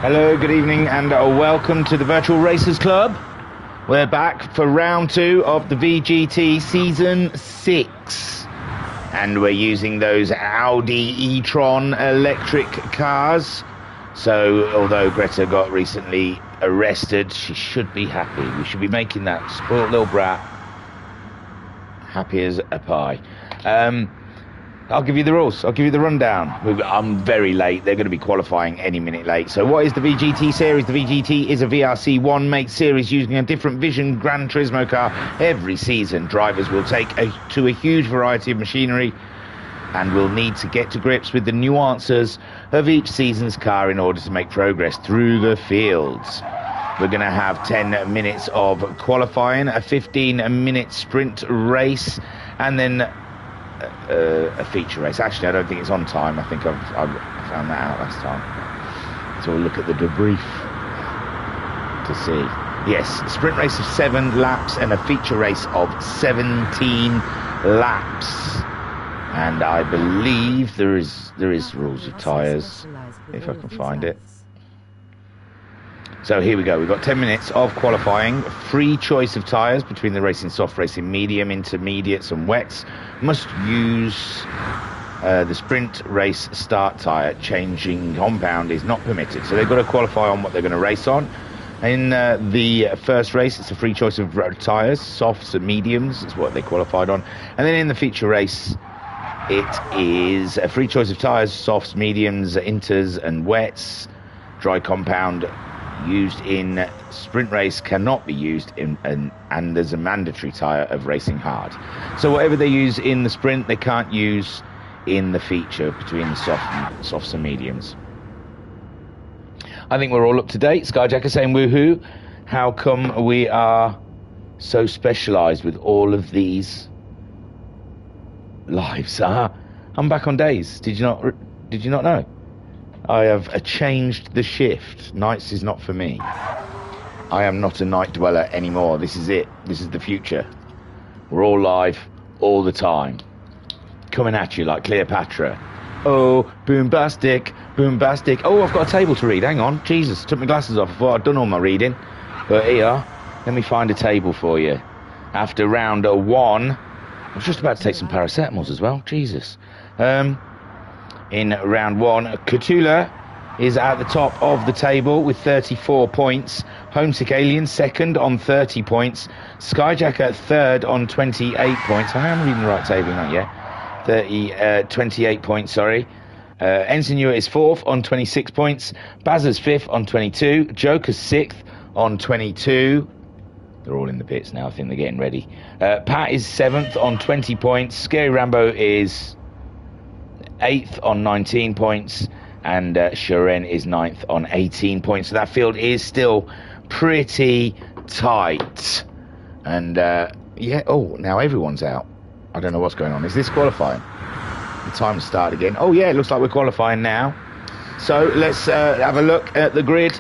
Hello, good evening, and welcome to the Virtual Racers Club. We're back for round 2 of the VGT Season 6. And we're using those Audi e-tron electric cars. So, although Greta got recently arrested, she should be happy. We should be making that spoiled little brat happy as a pie. I'll give you the rules. I'll give you the rundown. I'm very late. They're going to be qualifying any minute late. So what is the VGT series? The VGT is a VRC 1-make series using a different Vision Gran Turismo car every season. Drivers will take to a huge variety of machinery and will need to get to grips with the nuances of each season's car in order to make progress through the fields. We're going to have 10 minutes of qualifying, a 15-minute sprint race, and then a feature race. Actually, I don't think it's on time. I think I found that out last time. So we'll look at the debrief to see. Yes, sprint race of 7 laps and a feature race of 17 laps. And I believe there is rules of tyres, if I can find it. So here we go. We've got 10 minutes of qualifying. Free choice of tyres between the racing soft, racing medium, intermediates and wets. Must use the sprint race start tyre. Changing compound is not permitted. So they've got to qualify on what they're going to race on. In the first race, it's a free choice of tyres. Softs and mediums is what they qualified on. And then in the feature race, it is a free choice of tyres. Softs, mediums, inters and wets. Dry compound used in sprint race cannot be used and there's a mandatory tyre of racing hard. So whatever they use in the sprint, they can't use in the feature between the softs and mediums. I think we're all up to date. Skyjacker saying woohoo. How come we are so specialised with all of these lives? I'm back on days. Did you not know? I have changed the shift. Nights is not for me. I am not a night dweller anymore. This is it. This is the future. We're all live all the time. Coming at you like Cleopatra. Oh, boombastic, boombastic. Oh, I've got a table to read. Hang on. Jesus, took my glasses off. I thought I'd done all my reading. But here, let me find a table for you. After round 1, I was just about to take some paracetamols as well. Jesus. In round 1, Cthulhu is at the top of the table with 34 points. Homesick Alien second on 30 points. Skyjacker third on 28 points. I am reading the right table, not yet. 28 points, sorry. Ensign is fourth on 26 points. Bazza's fifth on 22. Joker's sixth on 22. They're all in the pits now. I think they're getting ready. Pat is 7th on 20 points. Scary Rambo is 8th on 19 points, and Sharon is 9th on 18 points. So that field is still pretty tight. And yeah, oh, now everyone's out. I don't know what's going on. Is this qualifying? The time to start again. Oh yeah, it looks like we're qualifying now. So let's have a look at the grid.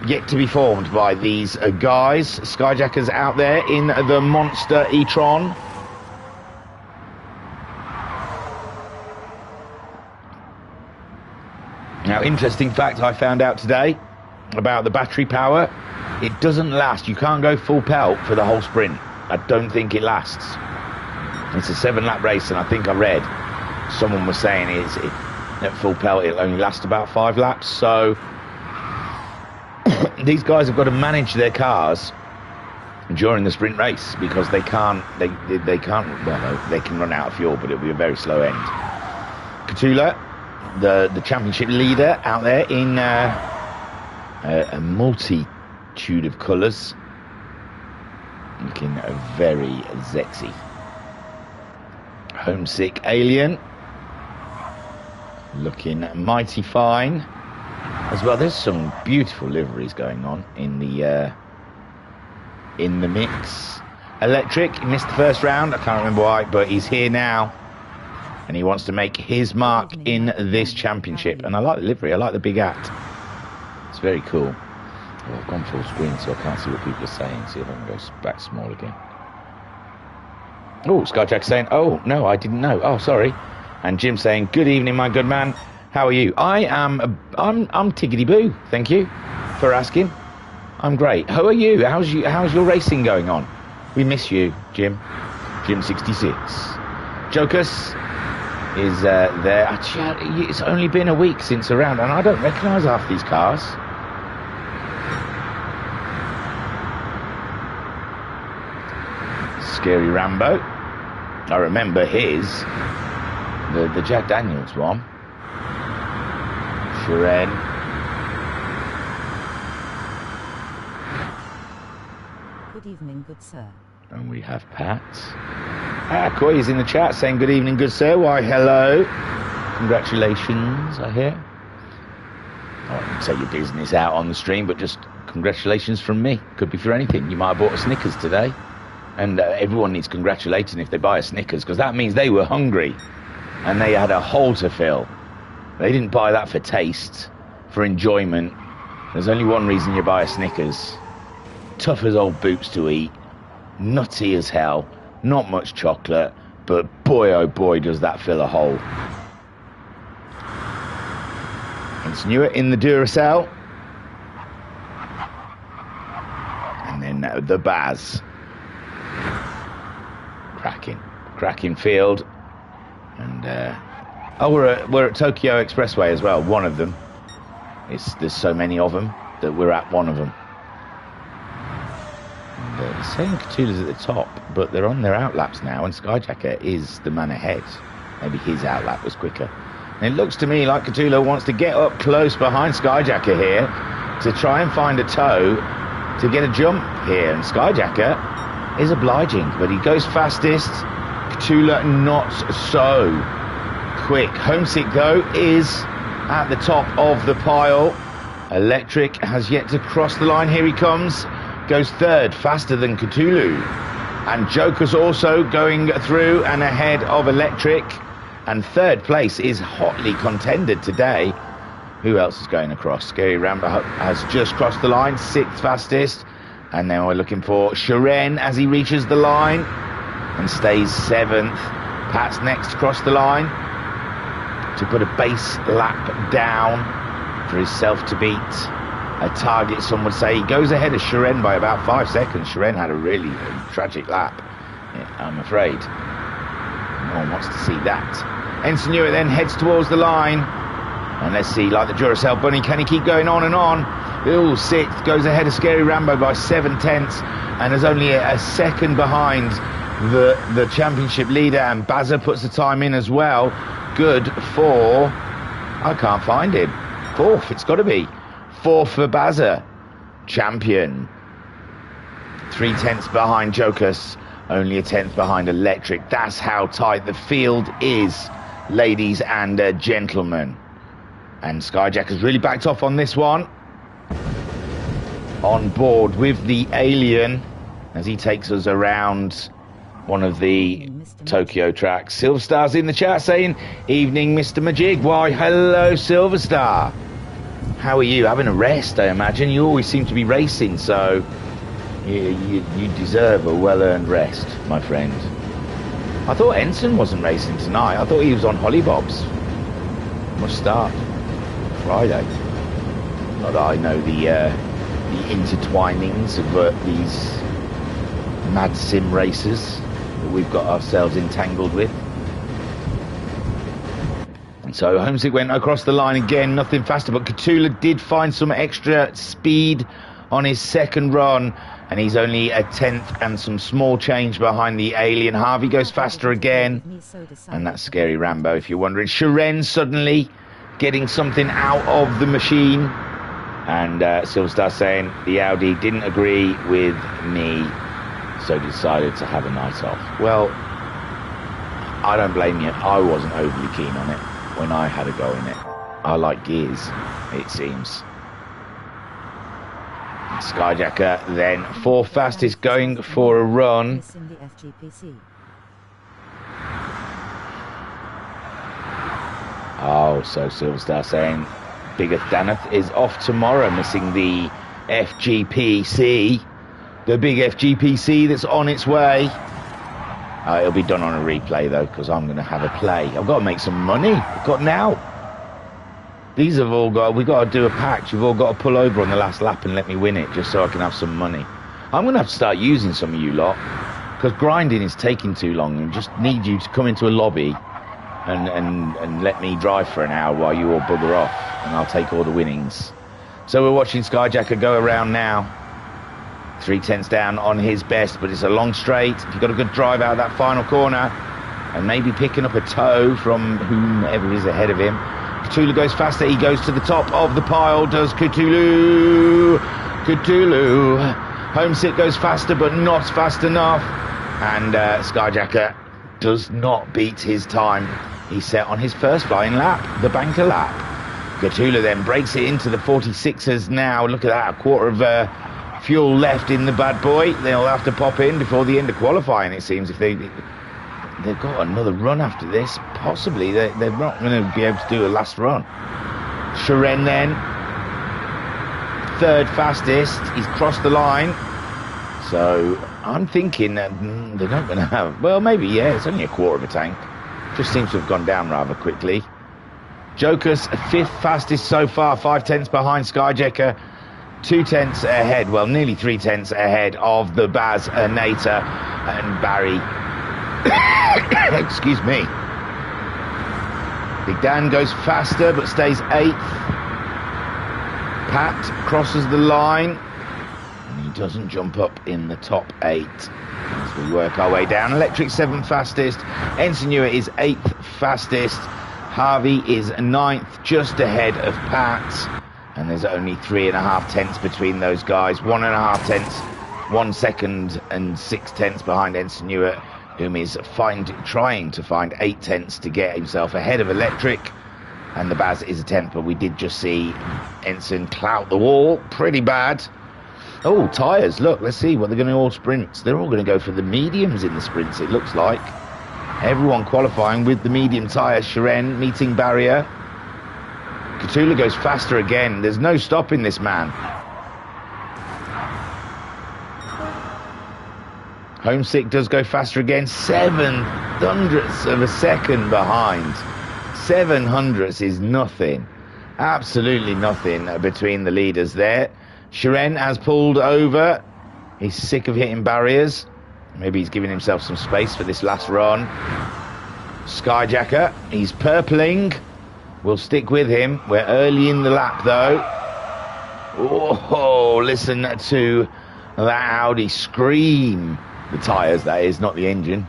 Yet to be formed by these guys. Skyjackers out there in the Monster e-tron. Now, interesting fact I found out today about the battery power. It doesn't last. You can't go full pelt for the whole sprint. I don't think it lasts. It's a 7-lap race, and I think I read someone was saying at full pelt it'll only last about 5 laps. So these guys have got to manage their cars during the sprint race because they can't. They can't. Well, they can run out of fuel, but it'll be a very slow end. Cthulhu, the championship leader out there in a multitude of colours, looking very sexy. Homesick Alien, looking mighty fine as well. There's some beautiful liveries going on in the mix. Electric, he missed the first round. I can't remember why, but he's here now. And he wants to make his mark in this championship. And I like the livery. I like the big hat. It's very cool. Oh, I've gone full screen, so I can't see what people are saying. See if I can go back small again. Oh, Skyjack saying, oh, no, I didn't know. Oh, sorry. And Jim saying, good evening, my good man. How are you? I'm tickety boo. Thank you for asking. I'm great. How are you? How's your racing going on? We miss you, Jim. Jim 66. Jokus is there. Actually, it's only been a week since a round, and I don't recognise half these cars. Scary Rambo. I remember his. The Jack Daniels one. Sharon. Good evening, good sir. And we have Pat. Coy is in the chat saying good evening, good sir. Why, hello. Congratulations, I hear. I won't say your business out on the stream, but just congratulations from me. Could be for anything. You might have bought a Snickers today. And everyone needs congratulating if they buy a Snickers, because that means they were hungry and they had a hole to fill. They didn't buy that for taste, for enjoyment. There's only one reason you buy a Snickers. Tough as old boots to eat, nutty as hell, not much chocolate, but boy oh boy does that fill a hole. It's Newitt in the Duracell. And then the Baz. Cracking field. And we're at Tokyo Expressway as well, one of them. There's so many of them that we're at one of them. And they're saying Cthulhu's at the top, but they're on their outlaps now, and Skyjacker is the man ahead. Maybe his outlap was quicker. And it looks to me like Cthulhu wants to get up close behind Skyjacker here to try and find a toe to get a jump here. And Skyjacker is obliging, but he goes fastest. Cthulhu not so quick. Homesick, though, is at the top of the pile. Electric has yet to cross the line. Here he comes. Goes third, faster than Cthulhu. And Joker's also going through and ahead of Electric. And third place is hotly contended today. Who else is going across? Scary Rambo has just crossed the line, sixth fastest. And then we're looking for Sharen as he reaches the line and stays seventh. Pat's next across the line to put a base lap down for himself to beat a target, some would say. He goes ahead of Sharen by about 5 seconds. Sharen had a really tragic lap, I'm afraid. No one wants to see that. Ensign Newitt then heads towards the line. And let's see, like the Duracell bunny, can he keep going on and on? Ooh, sixth, goes ahead of Scary Rambo by 7/10 and is only a second behind the championship leader. And Bazza puts the time in as well. Good for, I can't find him. Fourth, it's got to be. Fourth for Bazza. Champion. 3/10 behind Jokus. Only a 10th behind Electric. That's how tight the field is, ladies and gentlemen. And Skyjacker's really backed off on this one. On board with the Alien as he takes us around one of the Tokyo tracks. Silverstar's in the chat saying, evening, Mr. Majig. Why, hello, Silverstar. How are you? Having a rest, I imagine. You always seem to be racing, so you deserve a well-earned rest, my friend. I thought Ensign wasn't racing tonight. I thought he was on Hollybobs. Must start Friday. Not that I know the intertwinings of these mad sim races that we've got ourselves entangled with. And so Homesick went across the line again, nothing faster, but Cthulhu did find some extra speed on his second run, and he's only a 10th and some small change behind the Alien. Harvey goes faster again, and that's Scary Rambo, if you're wondering. Sharen suddenly getting something out of the machine, and Silverstar saying the Audi didn't agree with me, so decided to have a night off. Well, I don't blame you. I wasn't overly keen on it when I had a go in it. I like gears, it seems. Skyjacker then fourth fastest, going for a run. Oh, so Silverstar saying Bigger Daneth is off tomorrow, missing the FGPC. The big FGPC that's on its way. It'll be done on a replay though, because I'm going to have a play. I've got to make some money. I've got now. These have all got, we've got to do a pact. You've all got to pull over on the last lap and let me win it, just so I can have some money. I'm going to have to start using some of you lot, because grinding is taking too long, and just need you to come into a lobby and let me drive for an hour while you all bugger off, and I'll take all the winnings. So we're watching Skyjacker go around now. 3/10 down on his best, but it's a long straight. You've got a good drive out of that final corner, and maybe picking up a toe from whomever is ahead of him. Cthulhu goes faster. He goes to the top of the pile. Does Cthulhu? Cthulhu. Homesick goes faster, but not fast enough. And Skyjacker does not beat his time. He's set on his first flying lap, the banker lap. Cthulhu then breaks it into the 46ers now. Look at that, a quarter of fuel left in the bad boy. They'll have to pop in before the end of qualifying, it seems. If they've got another run after this, possibly they're not going to be able to do a last run. Shiren then, third fastest. He's crossed the line. So I'm thinking that they're not going to have, well, maybe, yeah, it's only a quarter of a tank. Just seems to have gone down rather quickly. Joker's fifth fastest so far, 5/10 behind Skyjacker, 2/10 ahead, well, nearly 3/10 ahead of the Baz Nater and Barry. Excuse me. Big Dan goes faster but stays 8th. Pat crosses the line. He doesn't jump up in the top 8 as we work our way down. Electric 7th fastest. Ensenua is 8th fastest. Harvey is 9th, just ahead of Pat. And there's only 3.5 tenths between those guys. 1.5 tenths, 1 second, and 6 tenths behind Ensenua, whom is trying to find 8 tenths to get himself ahead of Electric. And the Baz is a 10th, but we did just see Ensign clout the wall pretty bad. Oh, tyres, look, let's see what they're going to all sprints. They're all going to go for the mediums in the sprints, it looks like. Everyone qualifying with the medium tyres. Shiren meeting barrier. Cthulhu goes faster again. There's no stopping this man. Homesick does go faster again. 7/100ths of a second behind. 7/100ths is nothing. Absolutely nothing between the leaders there. Shiren has pulled over. He's sick of hitting barriers. Maybe he's giving himself some space for this last run. Skyjacker, he's purpling. We'll stick with him. We're early in the lap, though. Oh, listen to that Audi scream. The tyres, that is, not the engine.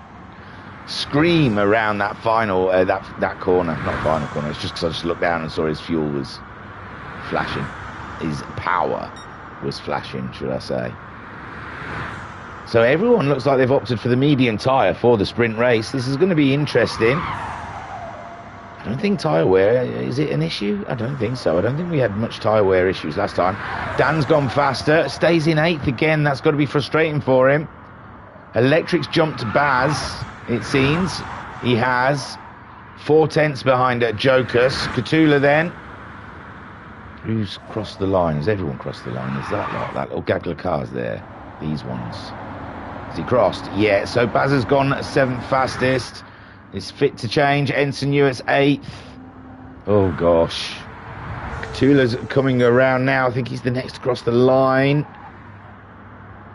Scream around that final, that corner. Not final corner. It's just because I just looked down and saw his fuel was flashing. His power was flashing, should I say. So everyone looks like they've opted for the medium tyre for the sprint race. This is going to be interesting. I don't think tyre wear, is it an issue? I don't think so. I don't think we had much tyre wear issues last time. Dan's gone faster, stays in 8th again. That's got to be frustrating for him. Electric's jumped Baz, it seems. He has 4 tenths behind Jokus. Cthulhu then. Who's crossed the line? Has everyone crossed the line? Is that lot? That little gaggle of cars there? These ones. Has he crossed? Yeah, so Baz has gone 7th fastest. Is fit to change. Ensenua's 8th. Oh, gosh. Cthulhu's coming around now. I think he's the next to cross the line.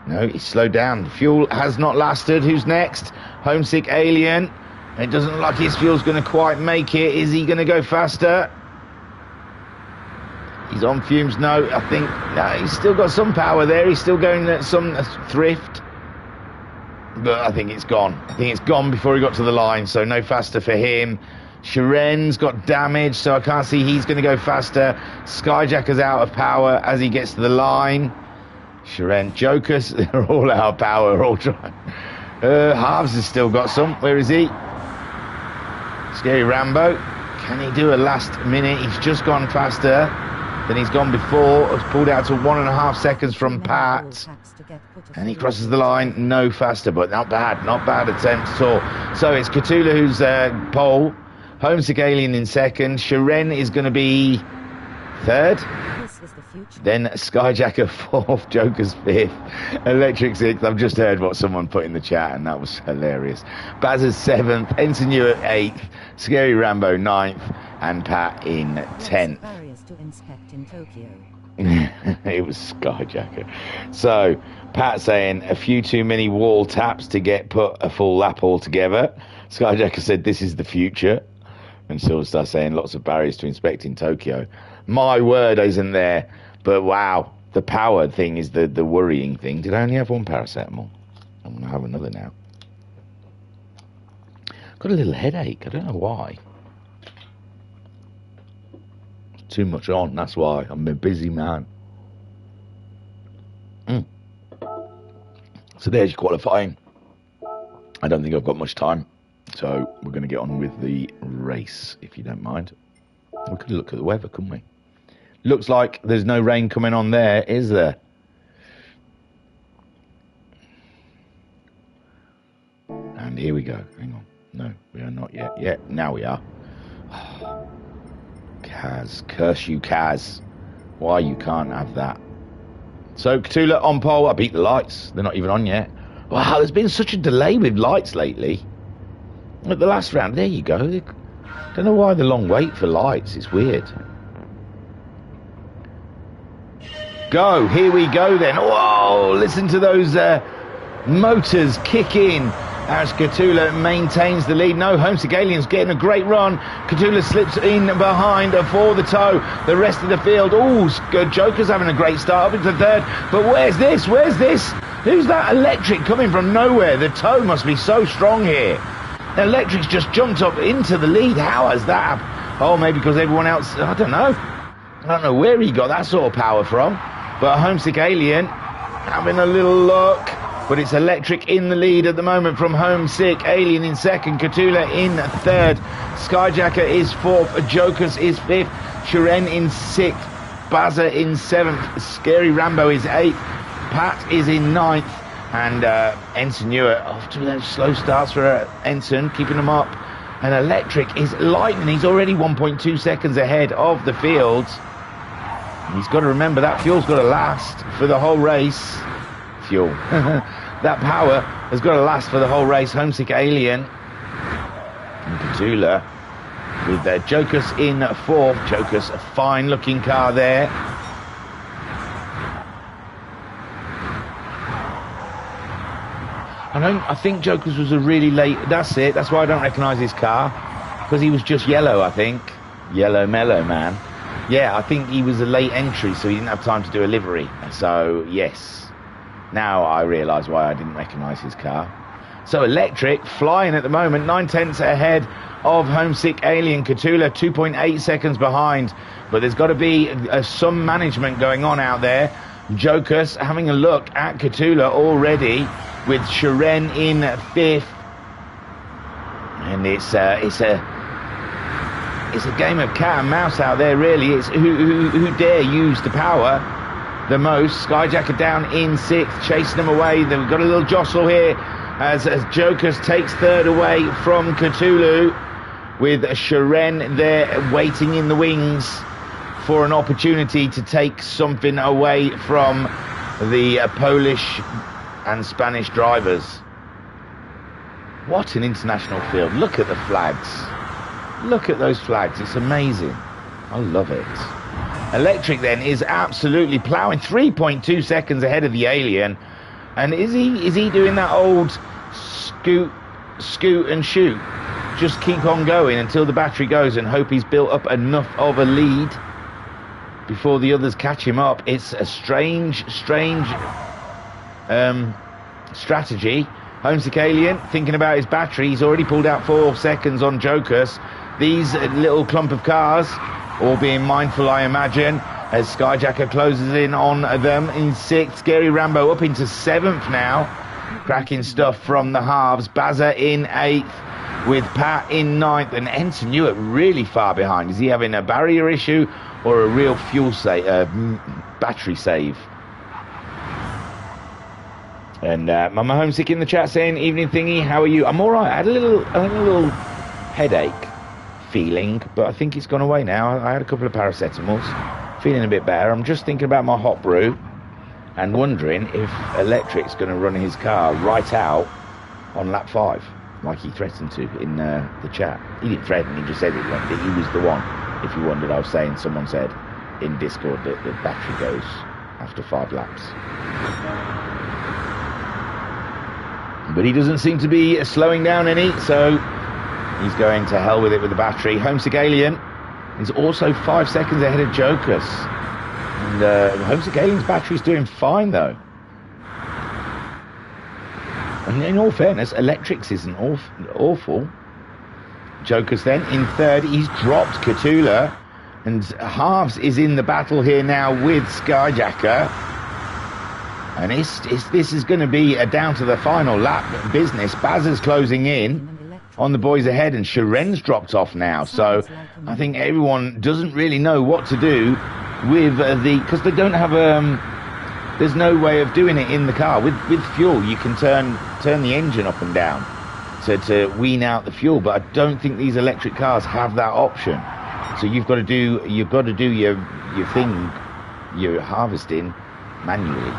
No, he's slowed down. Fuel has not lasted. Who's next? Homesick Alien. It doesn't look like his fuel's going to quite make it. Is he going to go faster? He's on fumes. No, I think... No, he's still got some power there. He's still going at some thrift. But I think it's gone. I think it's gone before he got to the line, so no faster for him. Shiren's got damage, so I can't see he's going to go faster. Skyjacker's out of power as he gets to the line. Shiren, Jokus, they're all out of power, all trying. Halves has still got some. Where is he? Scary Rambo. Can he do a last minute? He's just gone faster than he's gone before. Has pulled out to 1.5 seconds from Pat. And he crosses the line, no faster, but not bad attempt at all. So it's Cthulhu who's pole, Homesick Alien in second, Shiren is going to be third, then Skyjacker fourth, Joker's fifth, Electric sixth. I've just heard what someone put in the chat and that was hilarious. Baz is seventh, Ensenua eighth, Scary Rambo ninth, and Pat in Lots of 10th. barriers to inspect in Tokyo. It was Skyjacker. So Pat saying a few too many wall taps to get put a full lap altogether. Skyjacker said this is the future. And Silverstar saying lots of barriers to inspect in Tokyo. My word isn't there. But wow, the power thing is the worrying thing. Did I only have one paracetamol? I'm going to have another now. Got a little headache. I don't know why. Too much on, that's why. I'm a busy man. So there's your qualifying. I don't think I've got much time, so we're going to get on with the race, if you don't mind. We could look at the weather, couldn't we? Looks like there's no rain coming on there, is there? And here we go. Hang on. No, we are not yet. Yeah, now we are. Kaz, curse you, Kaz. Why you can't have that? So Catula on pole. I beat the lights. They're not even on yet. Wow, there's been such a delay with lights lately. At the last round, there you go. Don't know why the long wait for lights. It's weird. Go. Here we go then. Whoa! Listen to those motors kick in. As Catula maintains the lead. No, Homesick Alien's getting a great run. Catula slips in behind for the toe. The rest of the field. Oh, Joker's having a great start up into third. But where's this? Where's this? Who's that electric coming from nowhere? The toe must be so strong here. Electric's just jumped up into the lead. How has that happened? Oh, maybe because everyone else, I don't know. I don't know where he got that sort of power from. But Homesick Alien having a little look. But it's Electric in the lead at the moment from Homesick. Alien in second. Catula in third. Skyjacker is fourth. Jokers is fifth. Shiren in sixth. Bazza in seventh. Scary Rambo is eighth. Pat is in ninth. And Ensign Newer off to those slow starts for Ensign, keeping them up. And Electric is lightning. He's already 1.2 seconds ahead of the field. He's got to remember that fuel's got to last for the whole race. Fuel. That power has got to last for the whole race. Homesick Alien and Catula with their Jokers in fourth. Jokers, a fine looking car there. I think Jokers was a really late, that's it, that's why I don't recognise his car, because he was just yellow, I think. Yellow Mellow Man. Yeah, I think he was a late entry, so he didn't have time to do a livery. So, yes. Now I realise why I didn't recognise his car. So Electric flying at the moment, 9/10 ahead of Homesick Alien. Catula 2.8 seconds behind. But there's got to be some management going on out there. Jokers having a look at Catula already with Shiren in fifth. And it's a game of cat and mouse out there, really. It's who dare use the power the most. Skyjacker down in sixth, chasing them away. Then we've got a little jostle here as Jokers takes third away from Cthulhu, with Shiren there waiting in the wings for an opportunity to take something away from the Polish and Spanish drivers. What an international field. Look at the flags. Look at those flags. It's amazing. I love it. Electric then is absolutely ploughing, 3.2 seconds ahead of the Alien. And is he doing that old scoot and shoot? Just keep on going until the battery goes and hope he's built up enough of a lead before the others catch him up. It's a strange strategy. Homesick Alien thinking about his battery. He's already pulled out 4 seconds on Jokers. These little clump of cars, all being mindful, I imagine, as Skyjacker closes in on them in 6th. Scary Rambo up into 7th now. Cracking stuff from the halves. Bazza in 8th, with Pat in 9th, and Ensign Newitt really far behind. Is he having a barrier issue or a real fuel battery save? And Mama Homesick in the chat saying, evening thingy, how are you? I'm all right. I had a little headache feeling, but I think it's gone away now. I had a couple of paracetamols, feeling a bit better. I'm just thinking about my hot brew and wondering if Electric's going to run his car right out on lap 5. like he threatened to in the chat. He didn't threaten, he just said it like that he was the one. If you wondered, I was saying, someone said in Discord that the battery goes after 5 laps. But he doesn't seem to be slowing down any, so he's going to hell with it with the battery. Homesick Alien is also 5 seconds ahead of Jokers. And Homesick Alien's battery's doing fine, though. And in all fairness, Electrics isn't awful. Jokers then in third. He's dropped Cthulhu. And Halves is in the battle here now with Skyjacker. And this is going to be a down to the final lap business. Bazza's closing in on the boys ahead, and Sharen's dropped off now. So I think everyone doesn't really know what to do with because they don't have there's no way of doing it in the car. With fuel, you can turn the engine up and down to wean out the fuel, but I don't think these electric cars have that option. So you've got to do your thing, your harvesting manually.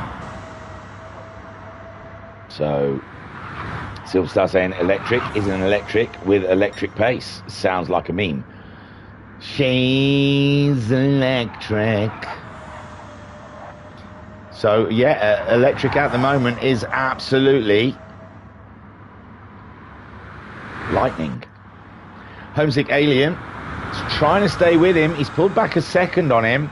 So Silverstar saying electric is an electric with electric pace. Sounds like a meme. She's electric. So yeah, electric at the moment is absolutely lightning. Homesick Alien is trying to stay with him. He's pulled back a second on him,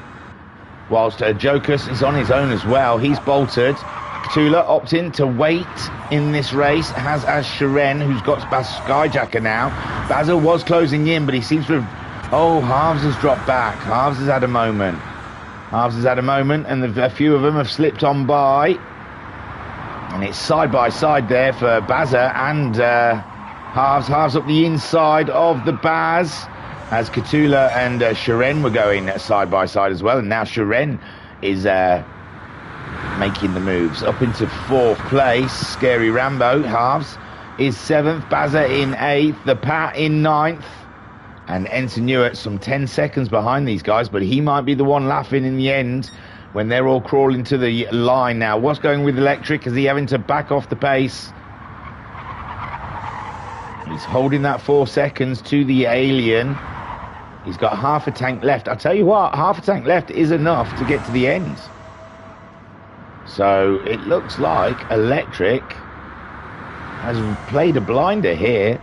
whilst Jokus is on his own as well. He's bolted. Cthulhu opting to wait in this race, as Sharen, who's got Skyjacker now. Bazza was closing in, but he seems to have... Oh, Halves has dropped back. Halves has had a moment. And a few of them have slipped on by. And it's side by side there for Bazza and Halves. Halves up the inside of the Baz, as Cthulhu and Sharen were going side by side as well. And now Sharen is... making the moves up into 4th place. Scary Rambo Halves is 7th, Bazza in 8th, the Pat in 9th, and Ensign Newitt some 10 seconds behind these guys, but he might be the one laughing in the end when they're all crawling to the line now. What's going with Electric? Is he having to back off the pace? He's holding that 4 seconds to the Alien. He's got half a tank left. I'll tell you what, half a tank left is enough to get to the end. So it looks like Electric has played a blinder here.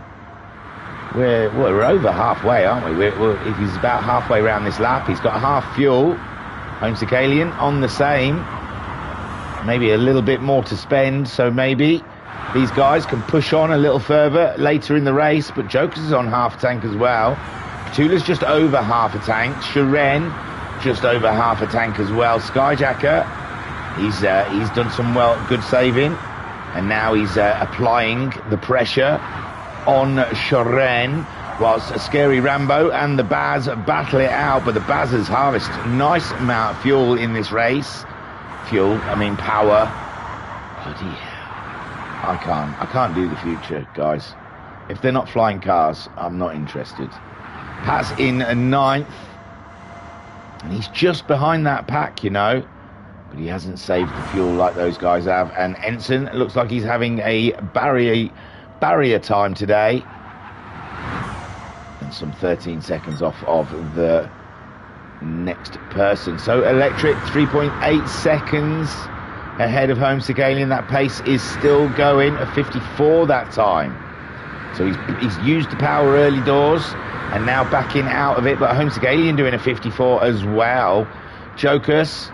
We're over halfway, aren't we? If he's about halfway around this lap, he's got half fuel. Homesick Alien on the same. Maybe a little bit more to spend, so maybe these guys can push on a little further later in the race, but Jokers is on half a tank as well. Cthulhu's just over half a tank. Sharen just over half a tank as well. Skyjacker, he's done some good saving, and now he's applying the pressure on Sharen, whilst Scary Rambo and the Baz battle it out. But the Bazers harvest nice amount of fuel in this race. Power. Bloody hell. I can't do the future, guys. If they're not flying cars, I'm not interested. Pat's in 9th, and he's just behind that pack, but he hasn't saved the fuel like those guys have. And Ensign looks like he's having a barrier time today, and some 13 seconds off of the next person. So Electric 3.8 seconds ahead of Homesick Alien. That pace is still going, a 54 that time. So he's used the power early doors and now backing out of it, but Homesick Alien doing a 54 as well. Jokus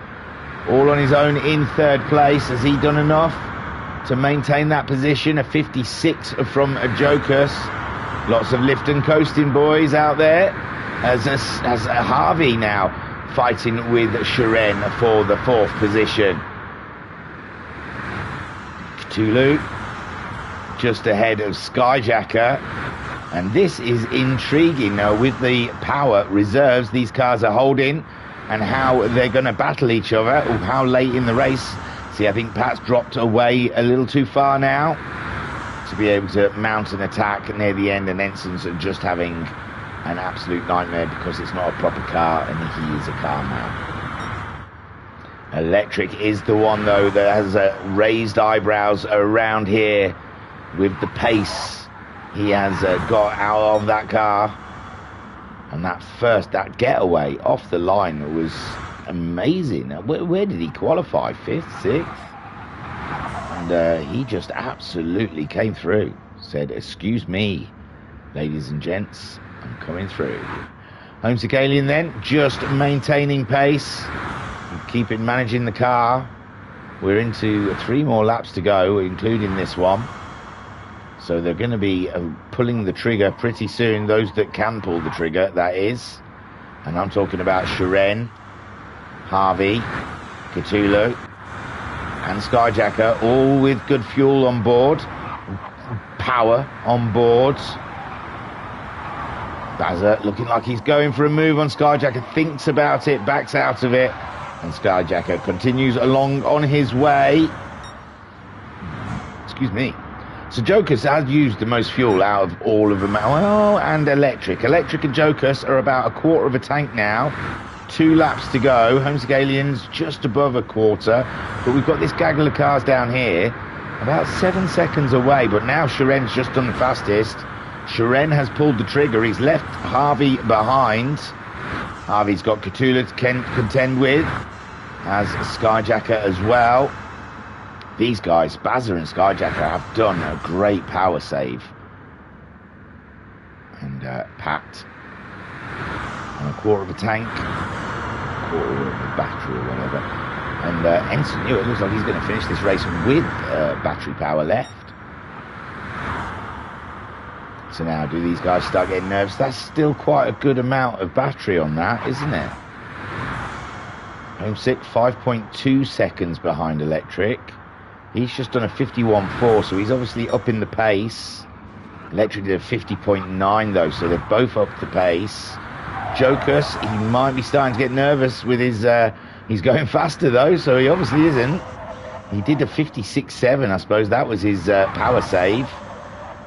all on his own in 3rd place. Has he done enough to maintain that position? A 56 from Jokus. Lots of lift and coasting boys out there, as Harvey now fighting with Sharen for the 4th position. Cthulhu just ahead of Skyjacker, and this is intriguing now with the power reserves these cars are holding and how they're going to battle each other, or how late in the race. See, I think Pat's dropped away a little too far now to be able to mount an attack near the end, and Ensign's just having an absolute nightmare because it's not a proper car and he is a car man. Electric is the one, though, that has raised eyebrows around here with the pace he has got out of that car. And that getaway off the line was amazing. Where did he qualify? 5th, 6th? And he just absolutely came through. Said, excuse me, ladies and gents, I'm coming through. Homesick Alien then, just maintaining pace, managing the car. We're into 3 more laps to go, including this one. So they're going to be pulling the trigger pretty soon, those that can pull the trigger, that is. And I'm talking about Shiren, Harvey, Cthulhu, and Skyjacker, all with good fuel on board, power on board. Bazza looking like he's going for a move on Skyjacker, thinks about it, backs out of it, and Skyjacker continues along on his way. Excuse me. So Jokus has used the most fuel out of all of them. Well, and Electric. Electric and Jokus are about a quarter of a tank now. 2 laps to go. Homesick Aliens just above a quarter. But we've got this gaggle of cars down here, about 7 seconds away. But now Shiren's just done the fastest. Shiren has pulled the trigger. He's left Harvey behind. Harvey's got Cthulhu to contend with, as Skyjacker as well. These guys, Bazza and Skyjacker, have done a great power save. And Pat on a quarter of a tank, quarter of a battery or whatever. And Ensign New, it looks like he's going to finish this race with battery power left. So now, do these guys start getting nervous? That's still quite a good amount of battery on that, isn't it? Homesick, 5.2 seconds behind Electric. He's just done a 51.4, so he's obviously up in the pace. Electric did a 50.9 though, so they're both up the pace. Jokus, he might be starting to get nervous with his... he's going faster though, so he obviously isn't. He did a 56.7, I suppose that was his power save.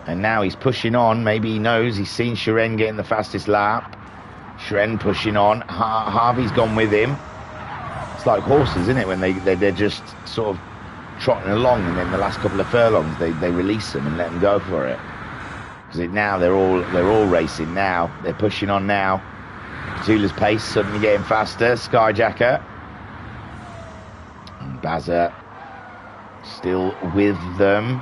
And now he's pushing on. Maybe he knows. He's seen Shiren getting the fastest lap. Shiren pushing on. Harvey's gone with him. It's like horses, isn't it? When they're just sort of trotting along, and then the last couple of furlongs they release them and let them go for it. Because now they're all racing now. They're pushing on now. Cthulhu's pace suddenly getting faster. Skyjacker and Bazza still with them.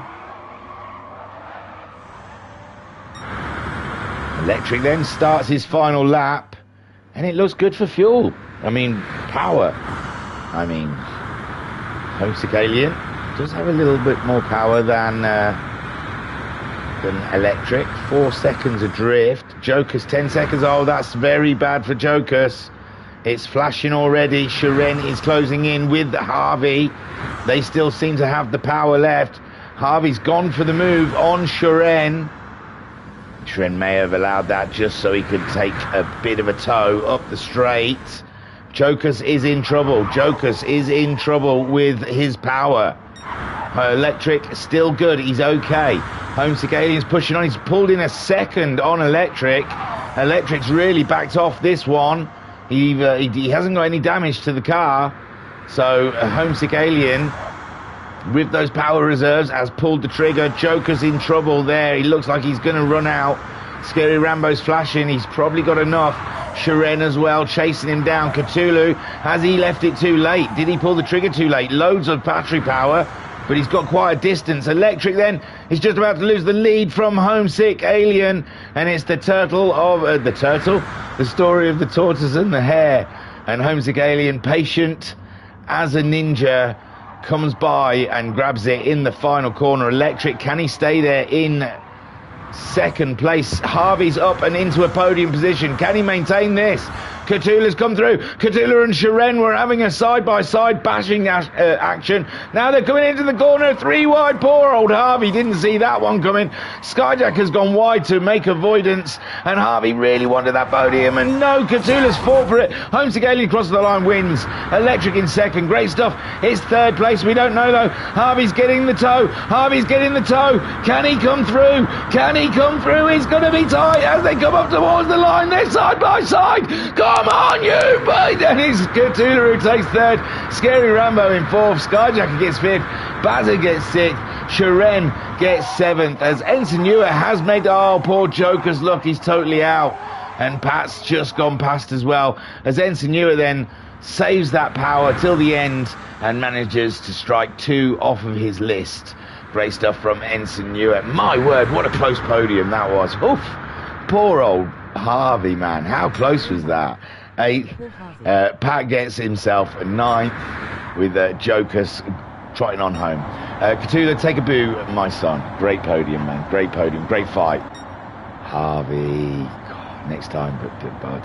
Electric then starts his final lap, and it looks good for fuel. I mean, power. I mean, Homesick Alien does have a little bit more power than Electric. 4 seconds adrift. Jokus 10 seconds. Oh, that's very bad for Jokus. It's flashing already. Shiren is closing in with Harvey. They still seem to have the power left. Harvey's gone for the move on Shiren. Shiren may have allowed that just so he could take a bit of a tow up the straight. Jokus is in trouble. Jokus is in trouble with his power. Electric still good. He's okay. Homesick Alien's pushing on. He's pulled in a second on Electric. Electric's really backed off this one. He hasn't got any damage to the car. So Homesick Alien, with those power reserves, has pulled the trigger. Joker's in trouble there. He looks like he's going to run out. Scary Rambo's flashing. He's probably got enough. Shiren as well, chasing him down. Cthulhu, has he left it too late? Did he pull the trigger too late? Loads of battery power, but he's got quite a distance. Electric then is just about to lose the lead from Homesick Alien, and it's the story of the tortoise and the hare. And Homesick Alien, patient as a ninja, comes by and grabs it in the final corner. Electric, can he stay there in second place? Harvey's up and into a podium position. Can he maintain this? Cthulhu's come through. Cthulhu and Shiren were having a side-by-side bashing action. Now they're coming into the corner. 3 wide. Poor old Harvey didn't see that one coming. Skyjack has gone wide to make avoidance, and Harvey really wanted that podium, and no, Cthulhu's fought for it. Homesick Alien crosses the line, wins. Electric in second. Great stuff. It's third place. We don't know though. Harvey's getting the tow. Harvey's getting the tow. Can he come through? Can he come through? He's going to be tight as they come up towards the line. They're side by side. Come on, you boy! And it's Cthulhu who takes third. Scary Rambo in fourth. Skyjacker gets fifth. Bazza gets sixth. Shiren gets 7th as Ensign Ewer has made... Oh, poor Joker's luck. He's totally out. And Pat's just gone past as well. As Ensign Ewer then saves that power till the end and manages to strike 2 off of his list. Great stuff from Ensign Ewer. My word, what a close podium that was. Oof. Poor old Harvey, man. How close was that? 8th. Pat gets himself a 9th with Joker's trotting on home. Cthulhu, take a boo, my son. Great podium, man. Great podium. Great fight. Harvey. God, next time, but bud.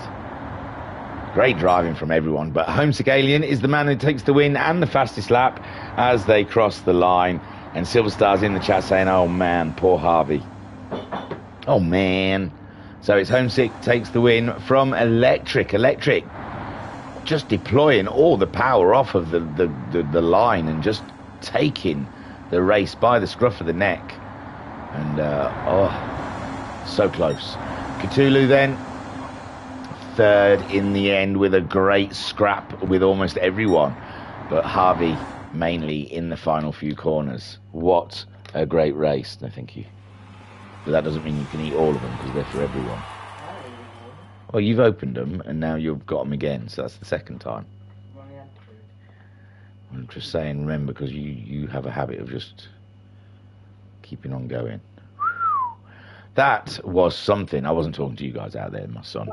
Great driving from everyone. But Homesick Alien is the man who takes the win and the fastest lap as they cross the line. And Silver Star's in the chat saying, oh, man, poor Harvey. Oh, man. So it's Homesick takes the win from Electric. Electric just deploying all the power off of the line and just taking the race by the scruff of the neck. And, oh, so close. Cthulhu then, 3rd in the end with a great scrap with almost everyone. But Harvey mainly in the final few corners. What a great race. No, thank you. But that doesn't mean you can eat all of them because they're for everyone. Well, you've opened them and now you've got them again, so that's the 2nd time. I'm just saying, remember, because you have a habit of just keeping on going. That was something. I wasn't talking to you guys out there, my son.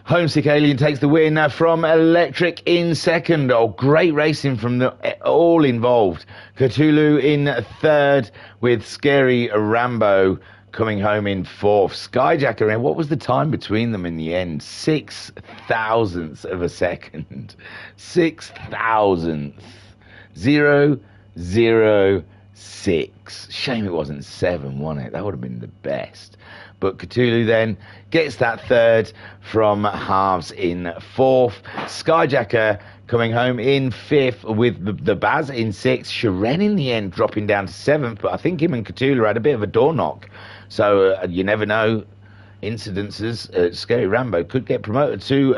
Homesick Alien takes the win from Electric in 2nd. Oh, great racing from all involved. Cthulhu in 3rd with Scary Rambo coming home in 4th. Skyjacker, what was the time between them in the end? 6,000ths of a second. 6,000th. 006. Shame it wasn't 7, wasn't it? That would have been the best. But Cthulhu then gets that 3rd from Halves in 4th. Skyjacker coming home in 5th with the Baz in 6th. Shiren in the end dropping down to 7th, but I think him and Cthulhu had a bit of a door knock. So you never know. Incidences. Scary Rambo could get promoted to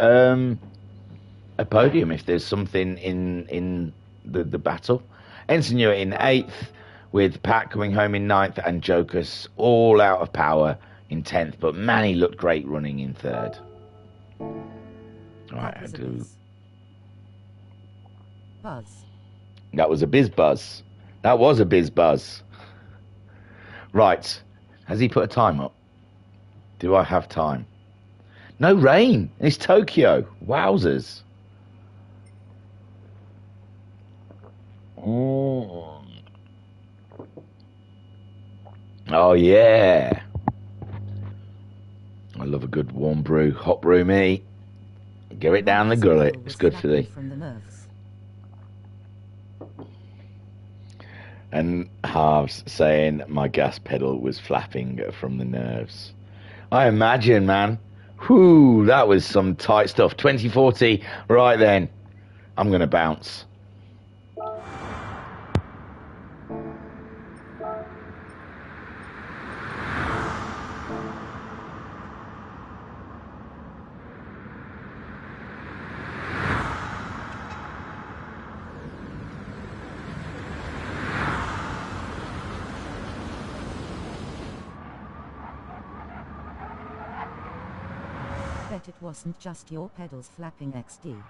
a podium if there's something in the battle. Ensign Ewer in 8th with Pat coming home in 9th and Jokus all out of power in 10th, but Manny looked great running in 3rd. Right, I do. Buzz. That was a biz buzz. That was a biz buzz. Right, has he put a time up? Do I have time? No rain. It's Tokyo. Wowzers. Oh yeah. I love a good warm brew, hot brew me. Give it down the gullet. It's good for thee. And Halves saying my gas pedal was flapping from the nerves. I imagine, man. Whew, that was some tight stuff. 2040. Right then, I'm gonna bounce. Bet it wasn't just your pedals flapping XD.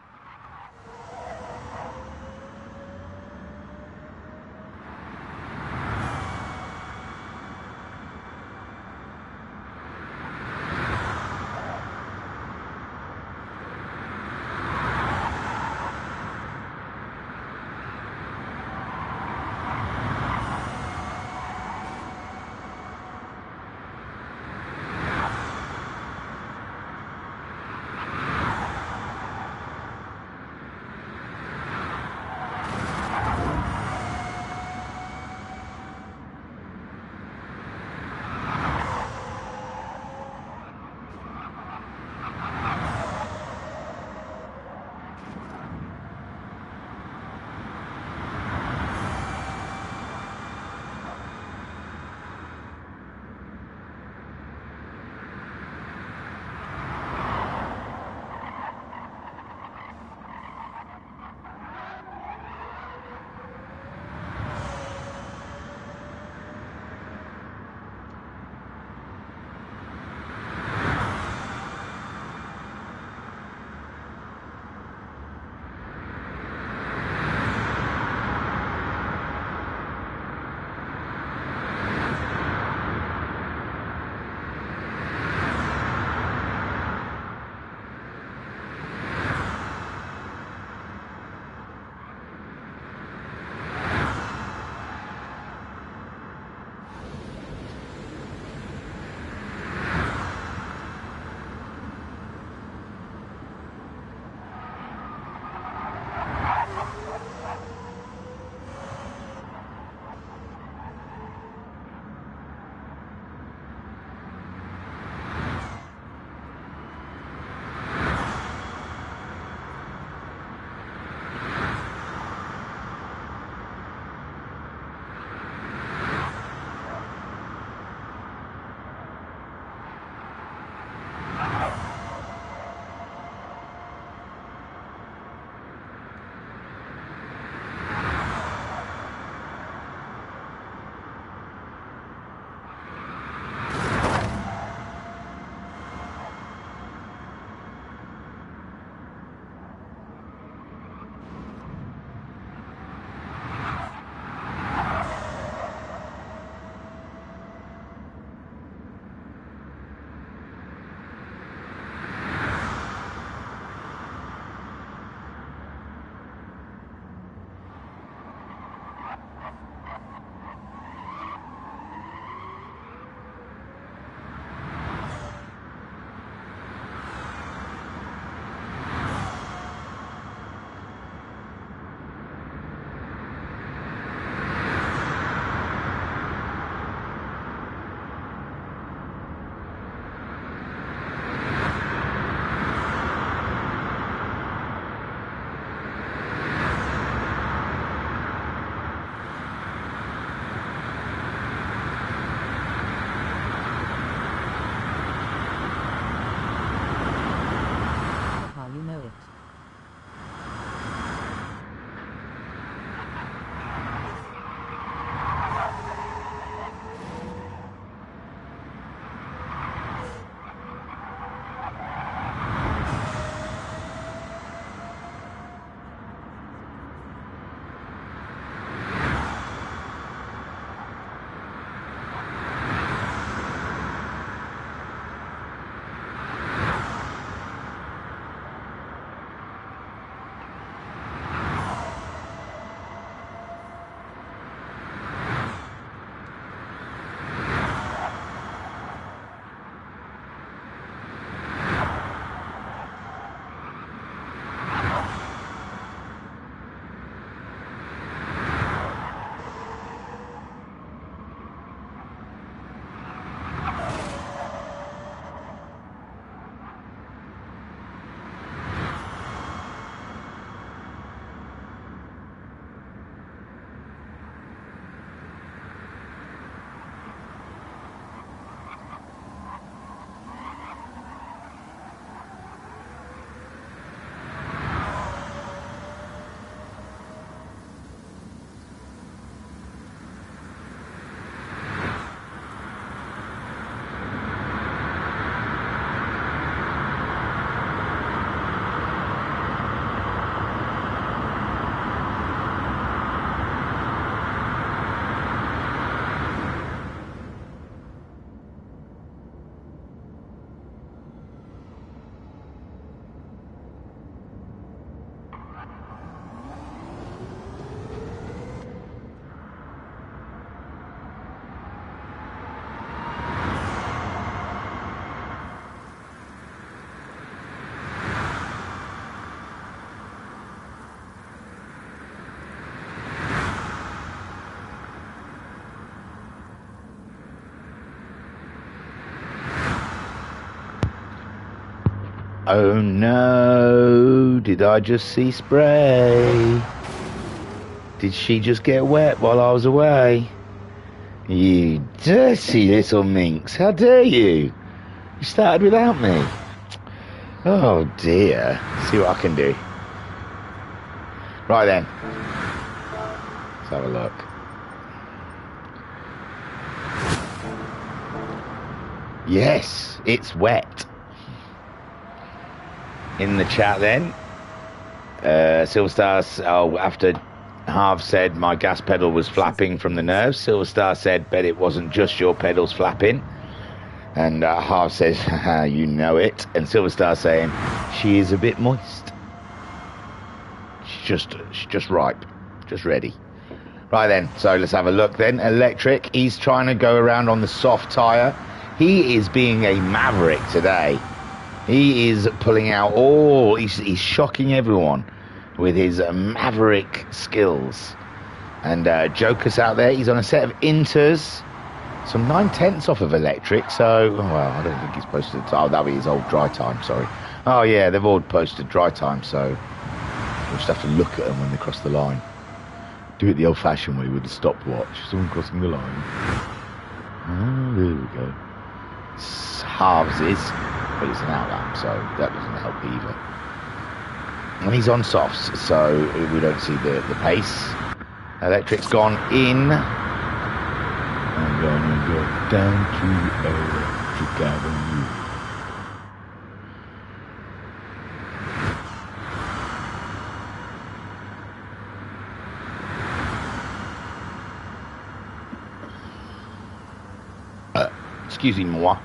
Oh no, did I just see spray? Did she just get wet while I was away? You dirty little minx, how dare you? You started without me. Oh dear, see what I can do. Right then, let's have a look. Yes, it's wet. In the chat then, Silverstar, after Harv said my gas pedal was flapping from the nerves, Silverstar said, bet it wasn't just your pedals flapping. And Harv says, haha, you know it. And Silverstar saying, she is a bit moist. She's just ripe, just ready. Right then, so let's have a look then. Electric, he's trying to go around on the soft tyre. He is being a maverick today. He is pulling out all, he's shocking everyone with his maverick skills. And Joker's out there, he's on a set of inters. Some 9/10 off of Electric, so, well, I don't think he's posted, oh, that'll be his old dry time, sorry. Oh yeah, they've all posted dry time, so we'll just have to look at them when they cross the line. Do it the old-fashioned way with the stopwatch, someone crossing the line. Oh, there we go. It's halves is, but it's an outlap, so that doesn't help either. And he's on softs, so we don't see the pace. Electric's gone in. I'm gonna go down to Electric Avenue. Excuse me, moi.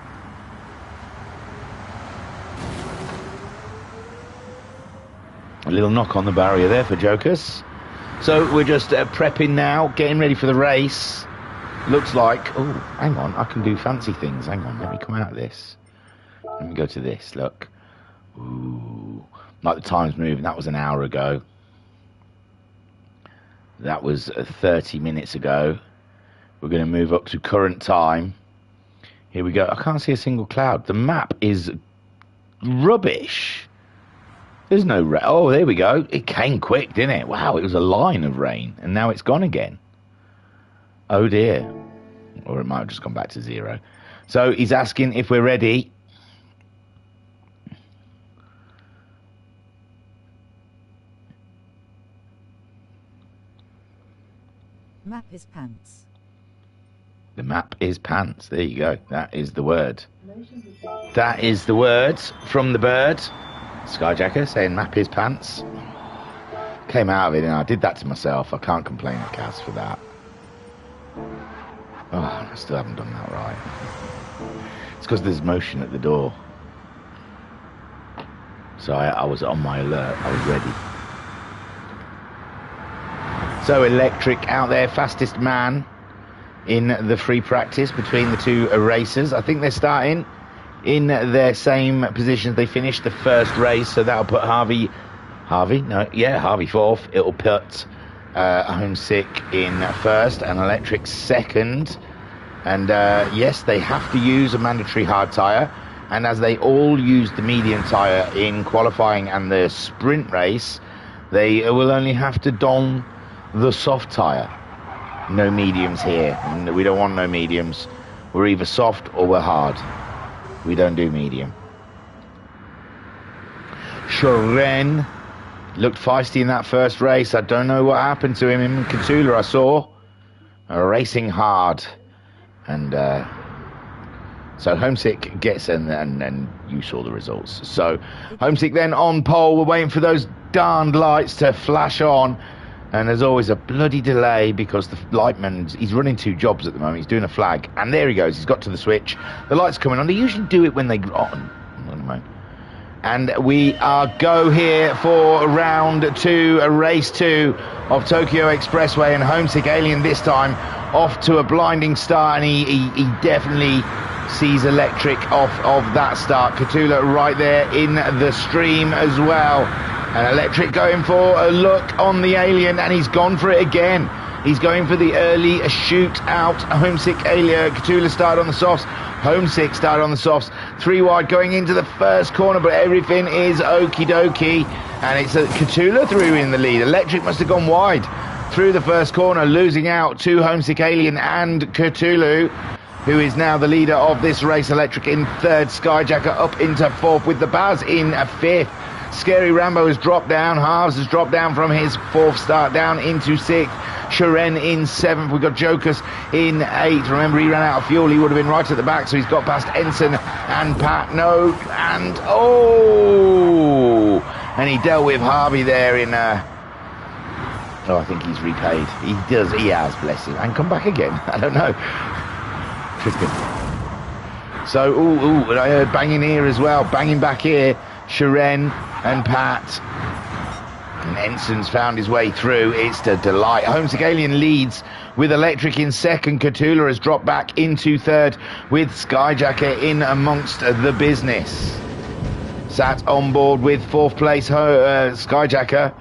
A little knock on the barrier there for Jokers. So we're just prepping now, getting ready for the race. Looks like, oh, hang on, I can do fancy things. Hang on, let me come out of this. Let me go to this, look. Ooh, like the time's moving. That was an hour ago. That was 30 minutes ago. We're going to move up to current time. Here we go. I can't see a single cloud. The map is rubbish. There's no rain. Oh, there we go. It came quick, didn't it? Wow, it was a line of rain, and now it's gone again. Oh, dear. Or it might have just gone back to 0. So he's asking if we're ready. Map is pants. The map is pants. There you go. That is the word. That is the word from the bird. Skyjacker saying map is pants. Came out of it and I did that to myself. I can't complain at Kaz for that. Oh, I still haven't done that right. It's because there's motion at the door. So I was on my alert. I was ready. So Electric out there, fastest man in the free practice between the two racers. I think they're starting in their same positions. They finished the first race, so that'll put Harvey fourth. It'll put Homesick in first and Electric second. And yes, they have to use a mandatory hard tyre. And as they all used the medium tyre in qualifying and the sprint race, they will only have to don the soft tyre. No mediums here. We don't want no mediums. We're either soft or we're hard. We don't do medium. Shoren looked feisty in that first race. I don't know what happened to him. In Katula, I saw racing hard. And so Homesick gets, and you saw the results. So Homesick then on pole. We're waiting for those darned lights to flash on. And there's always a bloody delay because the lightman, he's running 2 jobs at the moment. He's doing a flag. And there he goes. He's got to the switch. The light's coming on. They usually do it when they... And we are go here for round 2, race 2 of Tokyo Expressway. And Homesick Alien this time off to a blinding start. And he definitely sees Electric off of that start. Katula right there in the stream as well. And Electric going for a look on the Alien, and he's gone for it again. He's going for the early shoot out. Homesick Cthulhu started on the softs. Homesick started on the softs. 3 wide going into the first corner, but everything is okie dokie. And it's Cthulhu through in the lead. Electric must have gone wide through the first corner, losing out to Homesick Alien and Cthulhu, who is now the leader of this race. Electric in third, Skyjacker up into fourth with the Baz in fifth. Scary Rambo has dropped down. Halves has dropped down from his fourth start down into sixth. Sharen in seventh. We've got Jokers in eighth. Remember, he ran out of fuel. He would have been right at the back, so he's got past Ensign and Pat. No, and and he dealt with Harvey there in I think he's repaid. He has, bless him. And come back again. I don't know. Tristan. So, and I heard banging here as well. Banging back here. Sharen and Pat. And Ensign's found his way through. It's a delight. Homesick Alien leads with Electric in second. Cthulhu has dropped back into third with Skyjacker in amongst the business. Sat on board with fourth place Skyjacker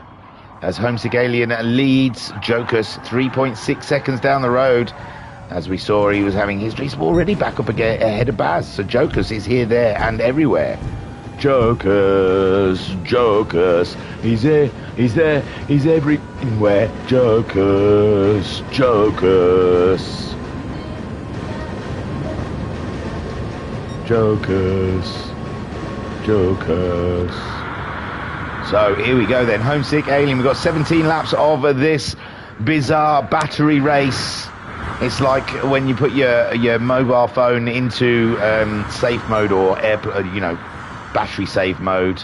as Homesick Alien leads. Jokers 3.6 seconds down the road. As we saw, he was having his race already back up again ahead of Baz. So Jokers is here, there and everywhere. Jokers, he's there, he's everywhere. Jokers. So here we go then, Homesick Alien. We've got 17 laps of this bizarre battery race. It's like when you put your mobile phone into safe mode or battery save mode.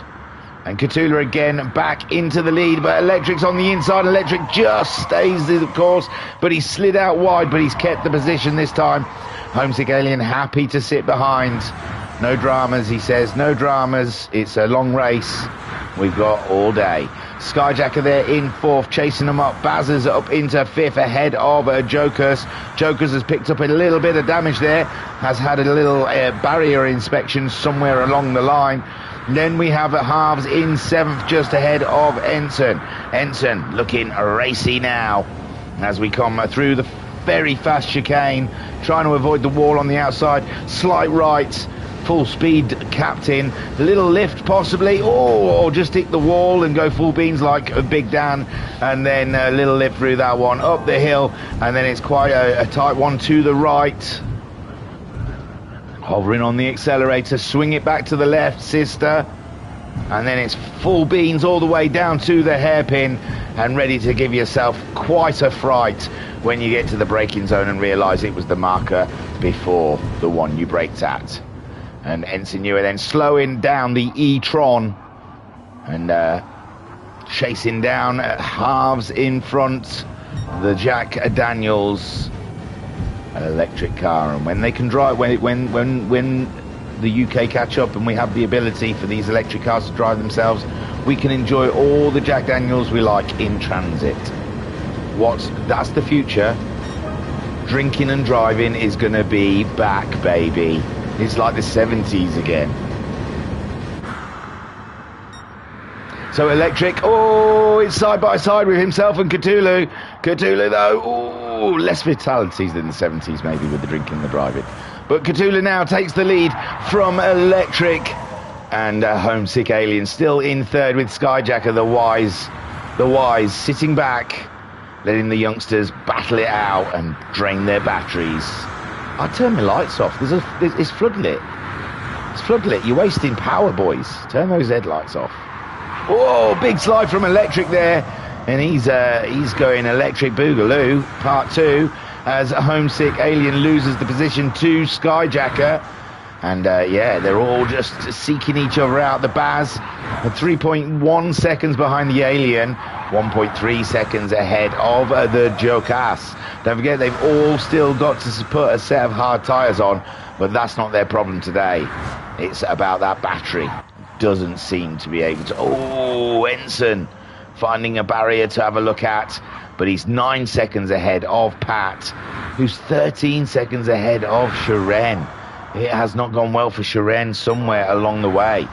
And Cthulhu again back into the lead, but Electric's on the inside. Electric just stays the course, but he slid out wide, but he's kept the position this time. Homesick Alien happy to sit behind. No dramas, he says, no dramas. It's a long race. We've got all day. Skyjacker there in fourth, chasing them up. Baz's up into fifth ahead of Jokers. Jokers has picked up a little bit of damage there, has had a little barrier inspection somewhere along the line. Then we have Halves in seventh, just ahead of Ensign. Ensign looking racy now as we come through the very fast chicane, trying to avoid the wall on the outside. Slight right. Full speed Captain, little lift possibly, or just hit the wall and go full beans like a Big Dan, and then a little lift through that one, up the hill, and then it's quite a tight one to the right. Hovering on the accelerator, swing it back to the left, sister, and then it's full beans all the way down to the hairpin, and ready to give yourself quite a fright when you get to the braking zone and realise it was the marker before the one you braked at. And Ensign are then slowing down the E-Tron and chasing down Halves in front, the Jack Daniels, an electric car. And when they can drive, when the UK catch up and we have the ability for these electric cars to drive themselves, we can enjoy all the Jack Daniels we like in transit. That's the future. Drinking and driving is going to be back, baby. It's like the 70s again. So Electric, it's side by side with himself and Cthulhu. Cthulhu though, less fatalities than the 70s maybe with the drinking and the driving. But Cthulhu now takes the lead from Electric. And Homesick Alien still in third with Skyjacker, the wise, sitting back, letting the youngsters battle it out and drain their batteries. I turn my lights off. It's floodlit. It's floodlit. You're wasting power, boys. Turn those headlights off. Oh, big slide from Electric there. And he's going Electric Boogaloo, part 2, as Homesick Alien loses the position to Skyjacker. And they're all just seeking each other out. The Baz at 3.1 seconds behind the Alien, 1.3 seconds ahead of the Jokas. Don't forget, they've all still got to put a set of hard tyres on, but that's not their problem today. It's about that battery. Doesn't seem to be able to... Ensign finding a barrier to have a look at, but he's 9 seconds ahead of Pat, who's 13 seconds ahead of Sharen. It has not gone well for Sharen somewhere along the way.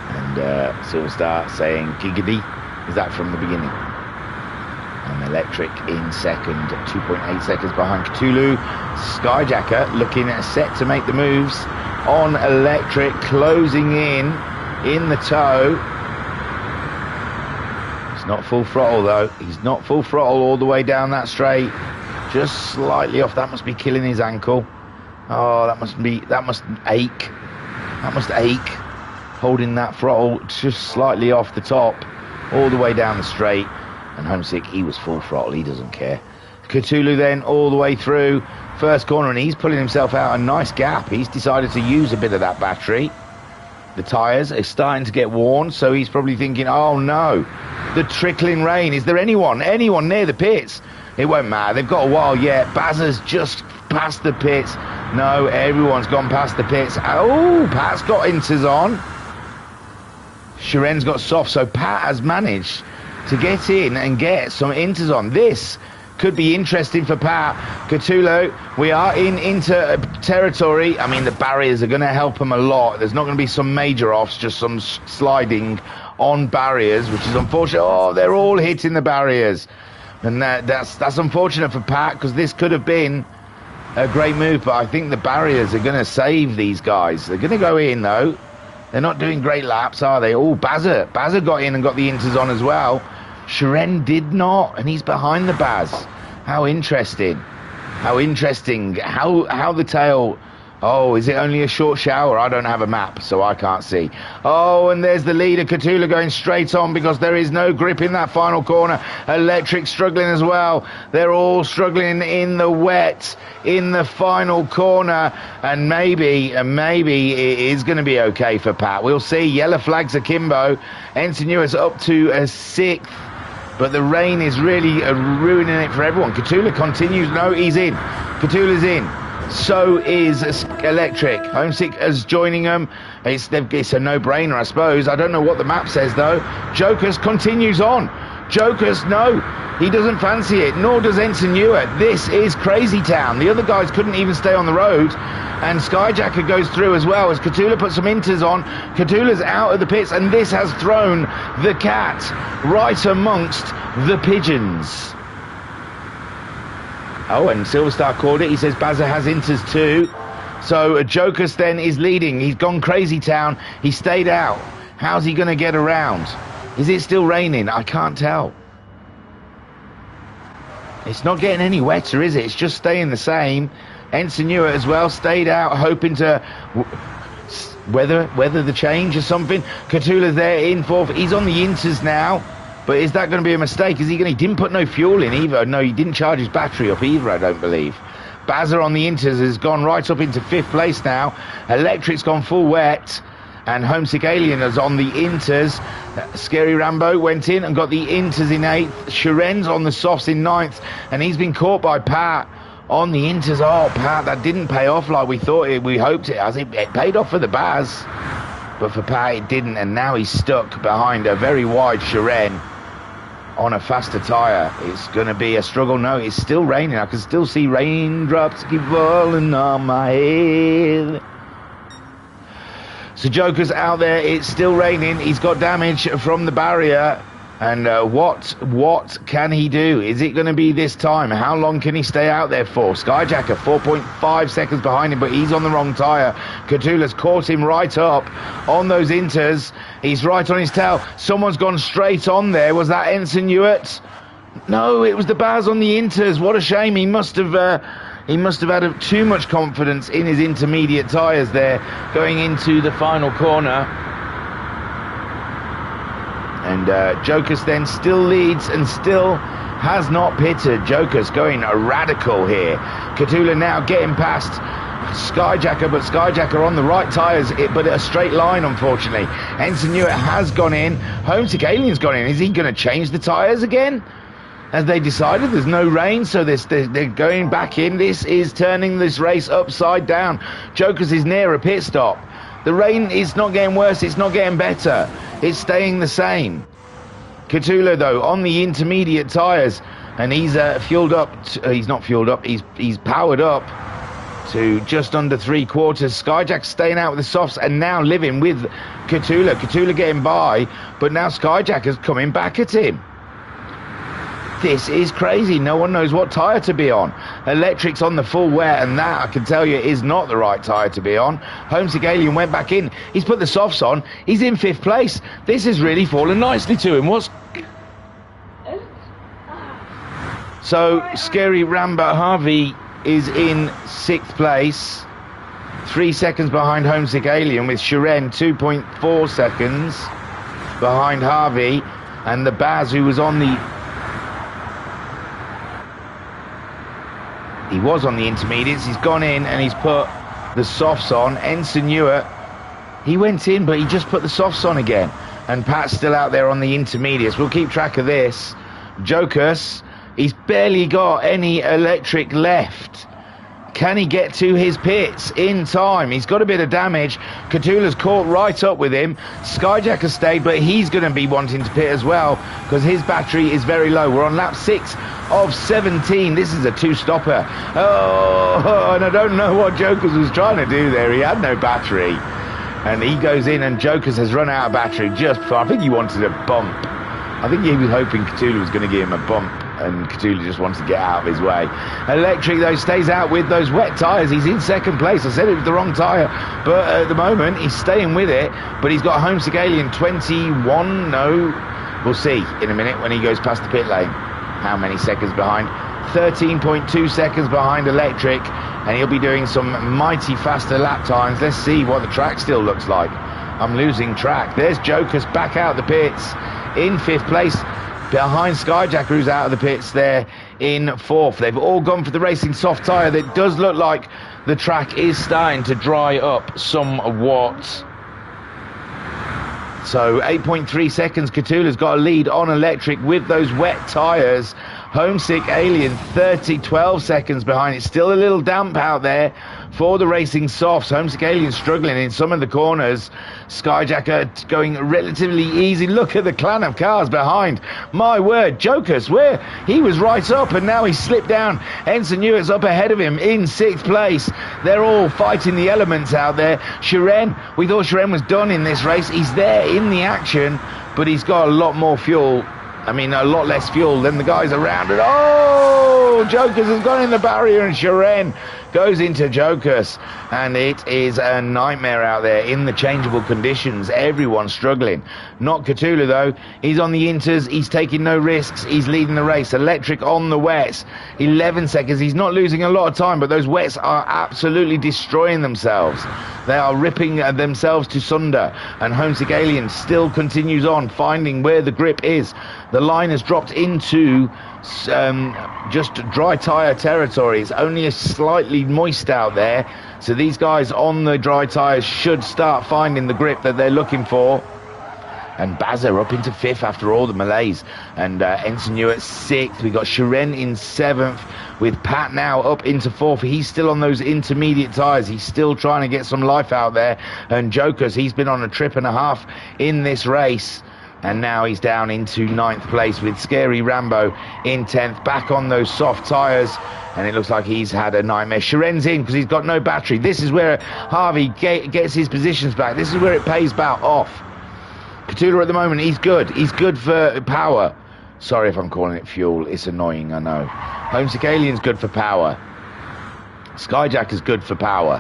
And Silverstar saying giggity, Is that from the beginning? And Electric in second, 2.8 seconds behind Cthulhu. Skyjacker looking set to make the moves on Electric, closing in the toe. He's not full throttle though. He's not full throttle all the way down that straight. Just slightly off. That must be killing his ankle. Oh, that must ache. That must ache. Holding that throttle just slightly off the top, all the way down the straight. And Homesick, he was full throttle. He doesn't care. Cthulhu then all the way through first corner, and he's pulling himself out a nice gap. He's decided to use a bit of that battery. The tyres are starting to get worn, so he's probably thinking, oh no, the trickling rain. Is there anyone near the pits? It won't matter. They've got a while yet. Bazza's just past the pits. No, everyone's gone past the pits. Oh, Pat's got inters on. Sharen's got soft, so Pat has managed to get in and get some inters on. This could be interesting for Pat. Cthulhu, we are in inter territory. I mean, the barriers are going to help him a lot. There's not going to be some major offs, just some sliding on barriers, which is unfortunate. Oh, they're all hitting the barriers. And that's unfortunate for Pat, because this could have been a great move, but I think the barriers are going to save these guys. They're going to go in, though. They're not doing great laps, are they? Oh, Bazza got in and got the inters on as well. Sharen did not, and he's behind the Baz. How interesting. How interesting. How the tail... Oh, is it only a short shower? I don't have a map, so I can't see. Oh, and there's the leader, Cthulhu, going straight on because there is no grip in that final corner. Electric struggling as well. They're all struggling in the wet in the final corner, and maybe it is going to be okay for Pat. We'll see. Yellow flags akimbo. Ensign Ewers up to a 6th. But the rain is really ruining it for everyone. Cthulhu continues. No, he's in. Cthulhu's in. So is Electric. Homesick is joining them. It's a no-brainer, I suppose. I don't know what the map says, though. Jokers continues on. Jokers, no, he doesn't fancy it, nor does Ensign Ewer. This is crazy town. The other guys couldn't even stay on the road. And Skyjacker goes through as well as Cthulhu puts some inters on. Cthulhu's out of the pits, and this has thrown the cat right amongst the pigeons. Oh, and Silverstar called it. He says Bazza has inters too. So Jokus then is leading. He's gone crazy town. He stayed out. How's he going to get around? Is it still raining? I can't tell. It's not getting any wetter, is it? It's just staying the same. Ensign Ewert as well stayed out, hoping to weather the change or something. Cthulhu's there in 4th. He's on the inters now. But is that going to be a mistake? He didn't put no fuel in either. No, he didn't charge his battery up either, I don't believe. Bazza on the inters has gone right up into 5th place now. Electric's gone full wet. And Homesick Alien is on the inters. Scary Rambo went in and got the inters in 8th. Sharen's on the softs in 9th. And he's been caught by Pat on the inters. Oh, Pat, that didn't pay off like we thought we hoped it. It paid off for the Baz. But for Pat, it didn't. And now he's stuck behind a very wide Sharen on a faster tyre. It's going to be a struggle. No, it's still raining. I can still see raindrops keep falling on my head. So Joker's out there. It's still raining. He's got damage from the barrier. And what can he do? Is it going to be this time? How long can he stay out there for? Skyjacker 4.5 seconds behind him, but he's on the wrong tyre. Cthulhu's caught him right up on those inters. He's right on his tail. Someone's gone straight on there. Was that Ensign Ewert? No, it was the Baz on the inters. What a shame. He must have had too much confidence in his intermediate tyres there going into the final corner. And Jokus then still leads and still has not pitted. Jokus going radical here. Cthulhu now getting past Skyjacker, but Skyjacker on the right tyres, but a straight line, unfortunately. Ensign Ewert has gone in. Homesick Alien's gone in. Is he going to change the tyres again? As they decided, there's no rain, so they're going back in. This is turning this race upside down. Jokus is near a pit stop. The rain is not getting worse, it's not getting better. It's staying the same. Cthulhu, though, on the intermediate tyres, and he's fueled up. He's not fueled up. He's powered up to just under 3/4. Skyjack staying out with the softs and now living with Cthulhu. Cthulhu getting by, but now Skyjack is coming back at him. This is crazy. No one knows what tyre to be on. Electric's on the full wet, and that, I can tell you, is not the right tyre to be on. Homesick Alien went back in. He's put the softs on. He's in 5th place. This has really fallen nicely to him. So, Scary Rambo Harvey is in 6th place. 3 seconds behind Homesick Alien, with Shiren 2.4 seconds behind Harvey. And the Baz, who was on the... He was on the intermediates. He's gone in and he's put the softs on. Ensign Ewart, he went in, but he just put the softs on again. And Pat's still out there on the intermediates. We'll keep track of this. Jokus, he's barely got any electric left. Can he get to his pits in time? He's got a bit of damage. Cthulhu's caught right up with him. Skyjack has stayed, but he's going to be wanting to pit as well because his battery is very low. We're on lap 6 of 17. This is a 2-stopper. Oh, and I don't know what Jokers was trying to do there. He had no battery. And he goes in, and Jokers has run out of battery just for... I think he wanted a bump. I think he was hoping Cthulhu was going to give him a bump, and Cthulhu just wants to get out of his way. Electric, though, stays out with those wet tyres. He's in 2nd place. I said it was the wrong tyre, but at the moment, he's staying with it. But he's got Homesick Alien 21. No, we'll see in a minute when he goes past the pit lane. How many seconds behind? 13.2 seconds behind Electric, and he'll be doing some mighty faster lap times. Let's see what the track still looks like. I'm losing track. There's Jokus back out the pits in 5th place, behind Skyjack, who's out of the pits there in 4th. They've all gone for the racing soft tyre. That does look like the track is starting to dry up somewhat. So 8.3 seconds, Cthulhu's got a lead on Electric with those wet tyres. Homesick Alien 12 seconds behind. It's still a little damp out there for the racing softs. Homesick Alien struggling in some of the corners. Skyjacker going relatively easy. Look at the clan of cars behind. My word, Jokers, where he was right up and now he's slipped down. Ensign Ewart's up ahead of him in 6th place. They're all fighting the elements out there. Shiren, we thought Shiren was done in this race. He's there in the action, but he's got a lot more fuel. I mean, a lot less fuel than the guys around it. Oh, Jokers has gone in the barrier, and Shiren goes into Jokers, and it is a nightmare out there in the changeable conditions. Everyone's struggling. Not Cthulhu, though. He's on the inters. He's taking no risks. He's leading the race. Electric on the wets. 11 seconds. He's not losing a lot of time, but those wets are absolutely destroying themselves. They are ripping themselves to sunder, and Homesick Alien still continues on, finding where the grip is. The line has dropped into just dry tyre territory. It's only a slightly moist out there, so these guys on the dry tyres should start finding the grip that they're looking for. And Bazza up into 5th after all the malaise, and Ensign Ewart 6th. We got Shiren in 7th, with Pat now up into 4th. He's still on those intermediate tyres. He's still trying to get some life out there. And Jokers, he's been on a trip and a half in this race, and now he's down into 9th place with Scary Rambo in 10th, back on those soft tyres. And it looks like he's had a nightmare. Shiren's in because he's got no battery. This is where Harvey gets his positions back. This is where it pays back off. Cthulhu at the moment, he's good. He's good for power. Sorry if I'm calling it fuel. It's annoying, I know. Homesick Alien's good for power. Skyjack is good for power.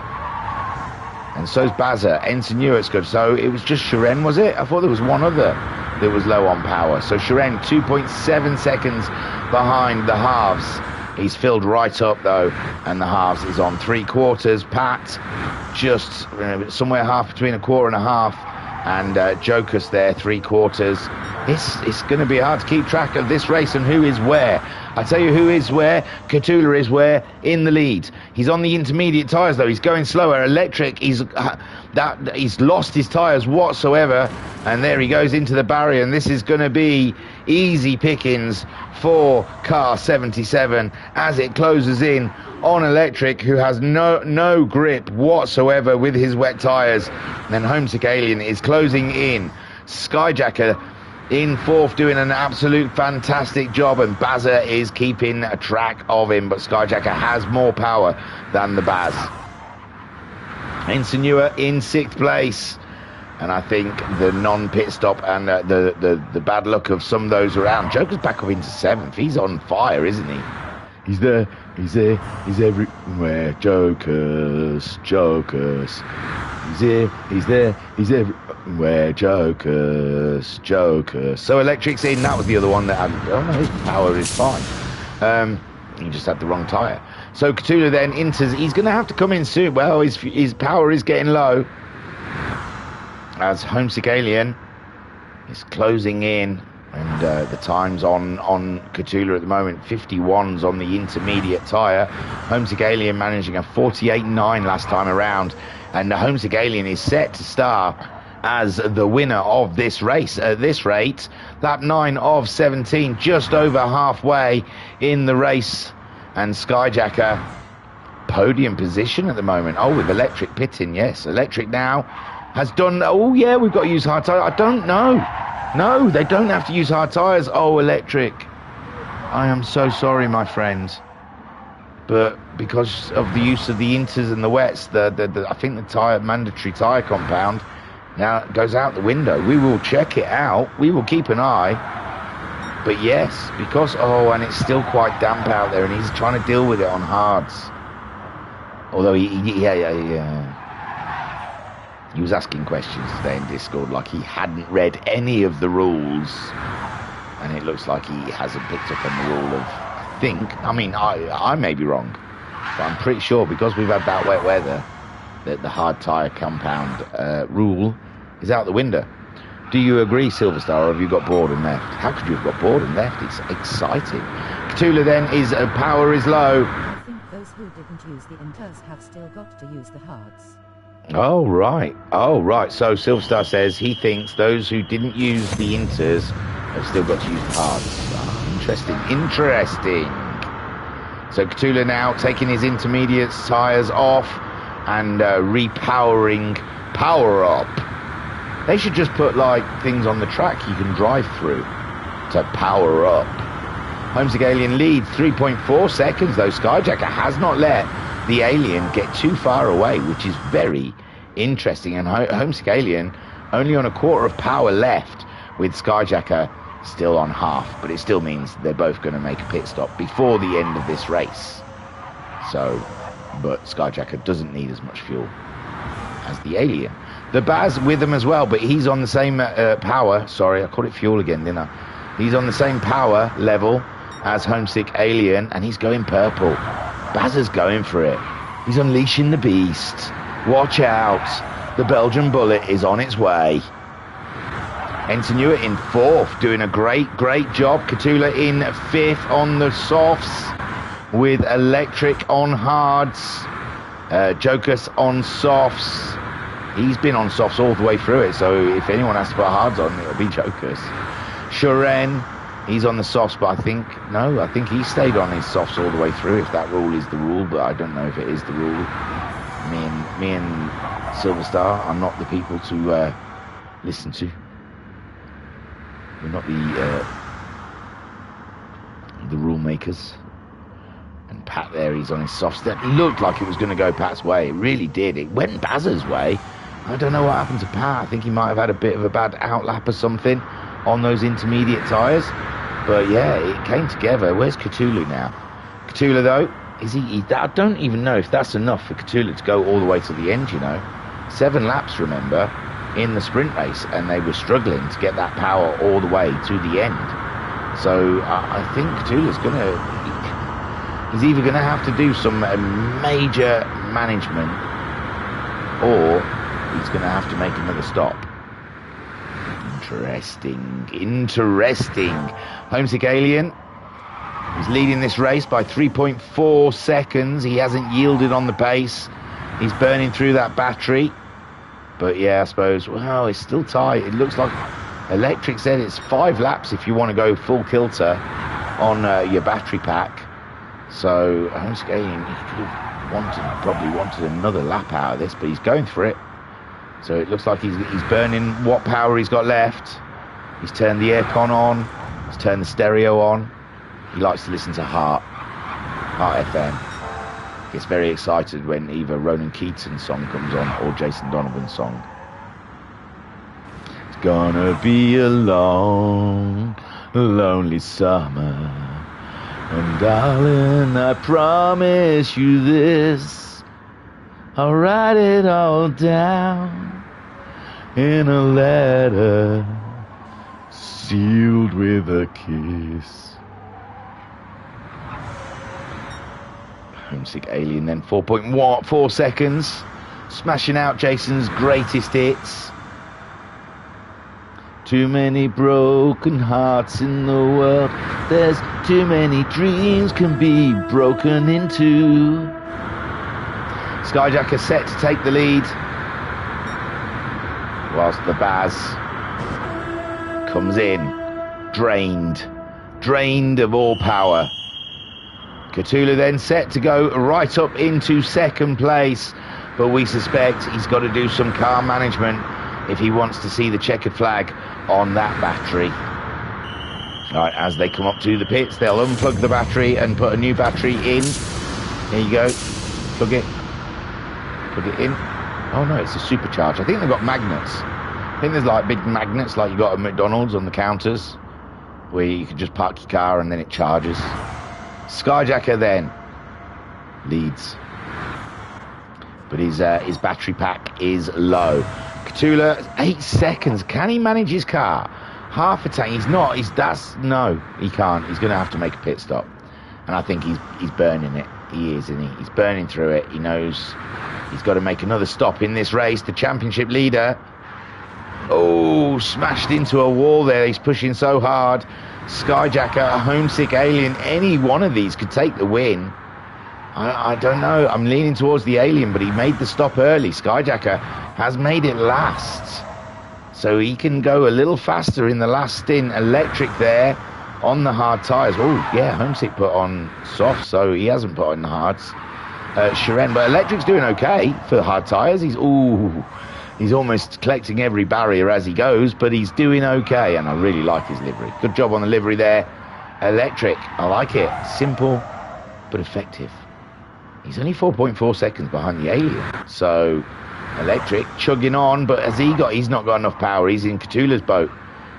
And so's Bazza. Ensign Ewart's good. So it was just Shiren, was it? I thought there was one other that was low on power. So Shiren, 2.7 seconds behind the halves. He's filled right up, though, and the halves is on 3/4. Pat, just somewhere half between a quarter and a half. And Jokus there, 3/4. It's going to be hard to keep track of this race and who is where. I tell you who is where. Cthulhu is where, in the lead. He's on the intermediate tyres, though. He's going slower. Electric, he's lost his tyres whatsoever. And there he goes into the barrier. And this is going to be easy pickings for car 77 as it closes in on Electric, who has no grip whatsoever with his wet tyres. And then Homesick Alien is closing in. Skyjacker in 4th, doing an absolute fantastic job, and Bazza is keeping a track of him, but Skyjacker has more power than the Baz. Insinua in 6th place. And I think the non-pit stop and the bad luck of some of those around. Joker's back up into 7th. He's on fire, isn't he? He's there. He's everywhere. Jokers. He's here. He's there. He's everywhere. Jokers. So Electric's in. That was the other one that had... Oh, no, his power is fine. He just had the wrong tyre. So Cthulhu then enters. He's going to have to come in soon. Well, his power is getting low. As Homesick Alien is closing in, and the times on Cthulhu at the moment, 51s on the intermediate tyre. Homesick Alien managing a 48.9 last time around, and the Homesick Alien is set to start as the winner of this race. At this rate, lap 9 of 17, just over halfway in the race, and Skyjacker podium position at the moment. Oh, with Electric pitting, yes. Electric now has done... Oh, yeah, we've got to use hard tyres. I don't know. No, they don't have to use hard tyres. Oh, Electric. I am so sorry, my friend. But because of the use of the inters and the wets, I think the mandatory tyre compound now goes out the window. We will check it out. We will keep an eye. But yes, because... Oh, and it's still quite damp out there, and he's trying to deal with it on hards. Although, he was asking questions today in Discord like he hadn't read any of the rules. And it looks like he hasn't picked up on the rule of, I think, I mean, I may be wrong, but I'm pretty sure because we've had that wet weather that the hard tyre compound rule is out the window. Do you agree, Silverstar, or have you got bored and left? How could you have got bored and left? It's exciting. Cthulhu then is, power is low. I think those who didn't use the inters have still got to use the hards. Oh, right. So Silverstar says he thinks those who didn't use the inters have still got to use the hards. Oh, interesting. So Cthulhu now taking his intermediate tyres off and repowering power up. They should just put, like, things on the track you can drive through to power up. Homesick Alien leads 3.4 seconds, though. Skyjacker has not let the Alien get too far away, which is very interesting. And Homesick Alien only on a quarter of power left, with Skyjacker still on half. But it still means they're both going to make a pit stop before the end of this race. So, but Skyjacker doesn't need as much fuel as the Alien. The Baz with him as well, but he's on the same power. Sorry, I called it fuel again, didn't I? He's on the same power level as Homesick Alien, and he's going purple. Baz is going for it. He's unleashing the beast. Watch out. The Belgian Bullet is on its way. Insinua in 4th, doing a great job. Cthulhu in 5th on the softs, with Electric on hards. Jokus on softs. He's been on softs all the way through it, so if anyone has to put hards on, it'll be Jokus. Shuren, he's on the softs, but I think he stayed on his softs all the way through, if that rule is the rule, but I don't know if it is the rule. Me and Silverstar are not the people to listen to. We're not the rule makers. And Pat there, he's on his softs. That looked like it was going to go Pat's way. It really did. It went Baz's way. I don't know what happened to Pat. I think he might have had a bit of a bad outlap or something on those intermediate tyres. But yeah, it came together. Where's Cthulhu now? Cthulhu, though, is he? I don't even know if that's enough for Cthulhu to go all the way to the end, you know. 7 laps, remember, in the sprint race, and they were struggling to get that power all the way to the end. So I think Cthulhu's going to... He's either going to have to do some major management, or he's going to have to make another stop. Interesting. Homesick Alien is leading this race by 3.4 seconds. He hasn't yielded on the pace. He's burning through that battery. But yeah, I suppose, well, it's still tight. It looks like Electric said it's 5 laps if you want to go full kilter on your battery pack. So Homesick Alien, he could have probably wanted another lap out of this, but he's going for it. So it looks like he's burning what power he's got left. He's turned the aircon on. He's turned the stereo on. He likes to listen to Heart FM. gets very excited when either Ronan Keaton's song comes on or Jason Donovan's song. It's gonna be a long, lonely summer, and darling, I promise you this, I'll write it all down in a letter sealed with a kiss. Homesick Alien then 4.4 seconds, smashing out Jason's greatest hits. Too many broken hearts in the world, there's too many dreams can be broken into. Skyjacker set to take the lead, whilst the Baz comes in drained of all power. Cthulhu then set to go right up into second place, but we suspect he's got to do some car management if he wants to see the checkered flag on that battery. Right, as they come up to the pits, they'll unplug the battery and put a new battery in. Here you go. Plug it in. Oh no, it's a supercharger. I think they've got magnets. I think there's like big magnets like you got at McDonald's on the counters, where you can just park your car and then it charges. Skyjacker then leads, but his battery pack is low. Cthulhu, 8 seconds. Can he manage his car? Half a tank. No, he can't. He's going to have to make a pit stop, and I think he's burning it. He is, isn't he? He's burning through it. He knows he's got to make another stop in this race. The championship leader, smashed into a wall there. He's pushing so hard. Skyjacker, Homesick Alien, any one of these could take the win. I don't know. I'm leaning towards the Alien, but he made the stop early. Skyjacker has made it last, so he can go a little faster in the last stint. Electric there on the hard tyres. Oh yeah, Homesick put on soft, so he hasn't put on the hards. Shiren, but Electric's doing okay for the hard tyres. He's almost collecting every barrier as he goes, but he's doing okay, and I really like his livery. Good job on the livery there. Electric, I like it. Simple, but effective. He's only 4.4 seconds behind the Alien. So, Electric chugging on, but he's not got enough power. He's in Cthulhu's boat.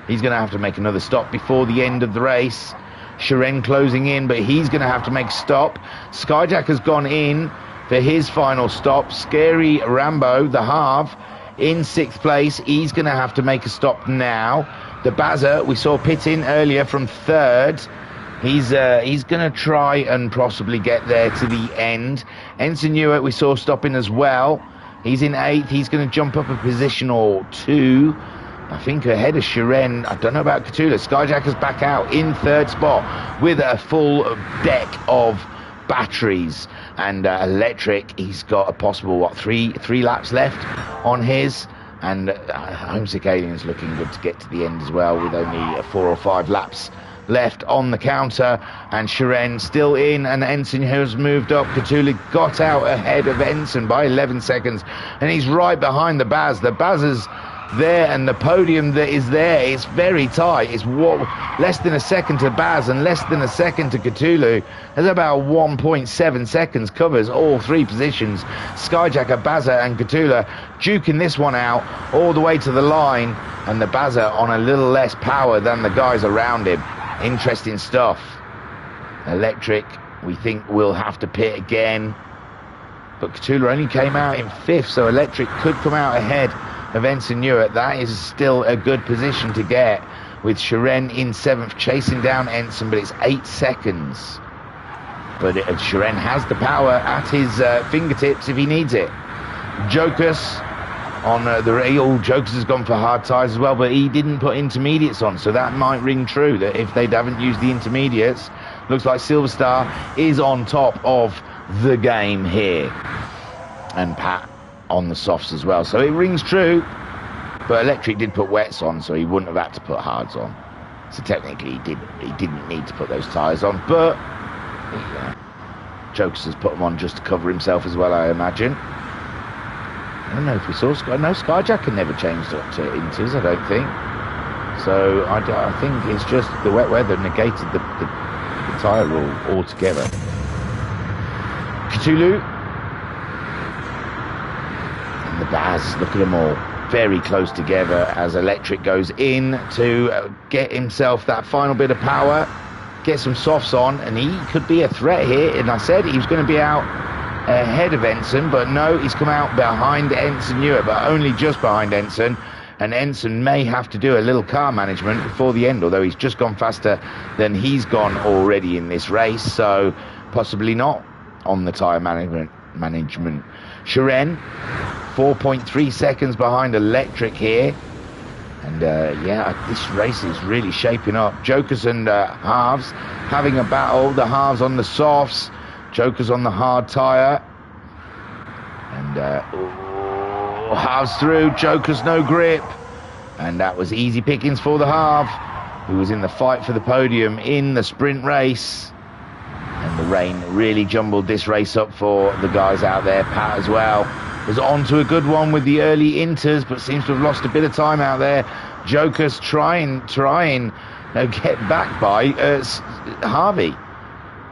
He's going to have to make another stop before the end of the race. Shiren closing in, but he's going to have to make a stop. Skyjacker's gone in for his final stop. Scary Rambo, the half, in 6th place. He's going to have to make a stop now. The Bazza, we saw pit in earlier from 3rd. He's going to try and possibly get there to the end. Ensign Newitt, we saw stopping as well. He's in 8th. He's going to jump up a position or 2. I think ahead of Shiren. I don't know about Cthulhu. Skyjacker's back out in 3rd spot with a full deck of batteries. And Electric, he's got a possible, 3 laps left on his. And Homesick Alien's looking good to get to the end as well, with only 4 or 5 laps left on the counter. And Shiren still in, and Ensign has moved up. Cthulhu got out ahead of Ensign by 11 seconds, and he's right behind the Baz. The Baz is there, and the podium that is there is very tight. It's less than a second to Baz and less than a second to Cthulhu. There's about 1.7 seconds covers all 3 positions. Skyjacker, Bazza and Cthulhu duking this one out all the way to the line, and the Bazza on a little less power than the guys around him. Interesting stuff. Electric, we think will have to pit again, but Cthulhu only came out in 5th, so Electric could come out ahead of Ensign Newitt. That is still a good position to get, with Shiren in 7th chasing down Ensign, but it's 8 seconds. But Shiren has the power at his fingertips if he needs it. Jokus on Jokus has gone for hard tyres as well, but he didn't put intermediates on, so that might ring true, that if they haven't used the intermediates, looks like Silver Star is on top of the game here. And Pat on the softs as well, so it rings true. But Electric did put wets on, so he wouldn't have had to put hards on, so technically he didn't need to put those tyres on. But Jokes has put them on just to cover himself as well, I imagine. I don't know if we saw Skyjacker never changed up to inters, I don't think. So I think it's just the wet weather negated the tyre rule altogether. Cthulhu. And the Baz, look at them all. Very close together as Electric goes in to get himself that final bit of power. Get some softs on, and he could be a threat here. And I said he was going to be out ahead of Ensign, but no, he's come out behind Ensign Newer, but only just behind Ensign. And Ensign may have to do a little car management before the end, although he's just gone faster than he's gone already in this race, so possibly not on the tyre management. Shiren, 4.3 seconds behind Electric here. And yeah, this race is really shaping up. Jokers and Halves having a battle. The Halves on the softs, Jokers on the hard tyre. And Halves through, Jokers no grip. And that was easy pickings for the Halve, who was in the fight for the podium in the sprint race. And the rain really jumbled this race up for the guys out there. Pat as well was on to a good one with the early inters, but seems to have lost a bit of time out there. Jokers trying get back by Harvey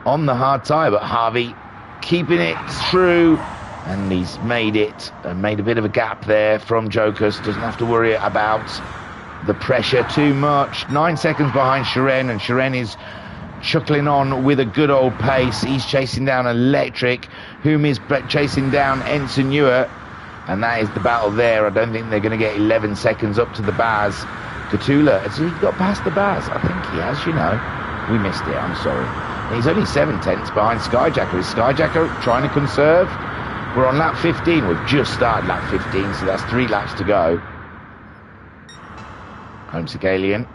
on the hard tyre, but Harvey keeping it through, and he's made a bit of a gap there from Jokers. Doesn't have to worry about the pressure too much. 9 seconds behind Shiren, and Shiren is chuckling on with a good old pace. He's chasing down Electric, whom is chasing down Ensign Newer, and that is the battle there. I don't think they're going to get 11 seconds up to the Baz. Cthulhu, has he got past the Baz? I think he has, you know. We missed it, I'm sorry. He's only 7 tenths behind Skyjacker. Is Skyjacker trying to conserve? We're on lap 15. We've just started lap 15, so that's 3 laps to go. Homesick Alien.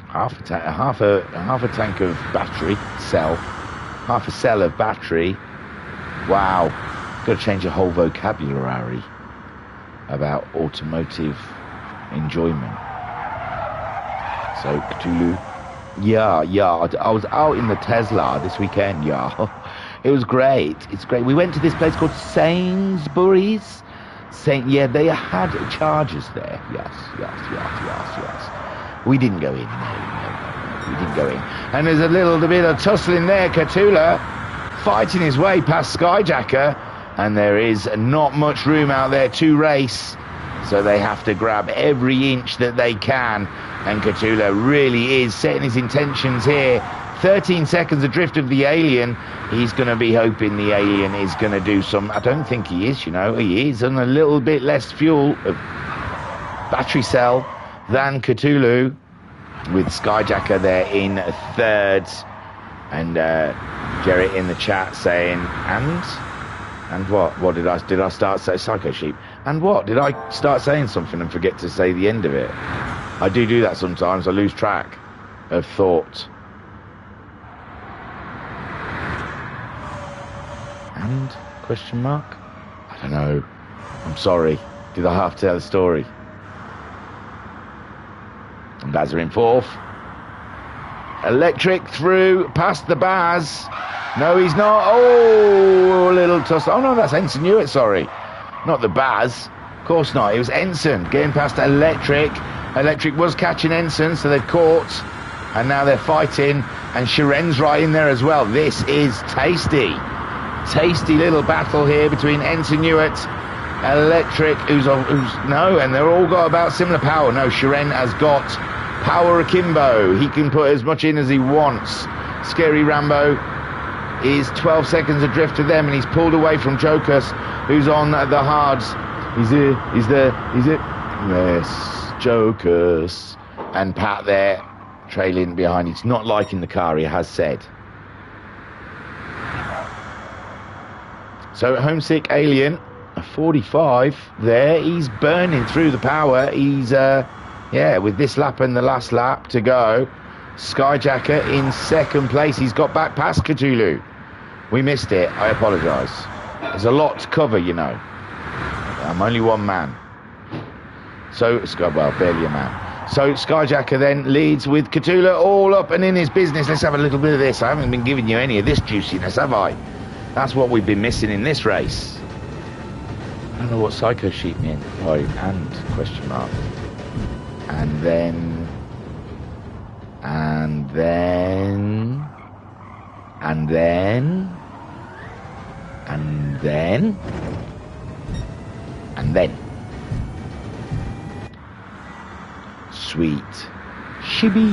Half a tank of battery cell, half a cell of battery. Wow, got to change a whole vocabulary about automotive enjoyment. So Cthulhu, yeah, I was out in the Tesla this weekend. Yeah, it was great. It's great. We went to this place called Sainsbury's. Yeah, they had chargers there. Yes. We didn't go in, no, we didn't go in. And there's a little bit of tussling there. Cthulhu fighting his way past Skyjacker, and there is not much room out there to race, so they have to grab every inch that they can, and Cthulhu really is setting his intentions here. 13 seconds adrift of the Alien. He's going to be hoping the Alien is going to do some... I don't think he is, you know. He is on a little bit less fuel of battery cell than Cthulhu, with Skyjacker there in third. And Jerry in the chat saying, and what did I start saying? Psycho Sheep. And what did I start saying something and forget to say the end of it? I do that sometimes. I lose track of thought. And question mark? I don't know. I'm sorry. Did I have to tell the story? And Baz are in fourth. Electric through past the Baz. No, he's not. Oh, a little tussle. Oh no, that's Ensign Newitt, sorry. Not the Baz. Of course not. It was Ensign getting past Electric. Electric was catching Ensign, so they've caught. And now they're fighting. And Shiren's right in there as well. This is tasty. Tasty little battle here between Ensign Newitt, Electric, who's no, and they're all got about similar power. No, Shiren has got power akimbo. He can put as much in as he wants. Scary Rambo is 12 seconds adrift to them, and he's pulled away from Jokers, who's on the hards. Is it? Yes, Jokers. And Pat there, trailing behind. He's not liking the car, he has said. So Homesick Alien, a 45 there. He's burning through the power. He's, with this lap and the last lap to go. Skyjacker in second place. He's got back past Cthulhu. We missed it. I apologise. There's a lot to cover, you know. I'm only one man. So, barely a man. So Skyjacker then leads with Cthulhu all up and in his business. Let's have a little bit of this. I haven't been giving you any of this juiciness, have I? That's what we've been missing in this race. I don't know what Psycho Sheep meant. Oh, and question mark. And then then, and then. Sweet. Shibby.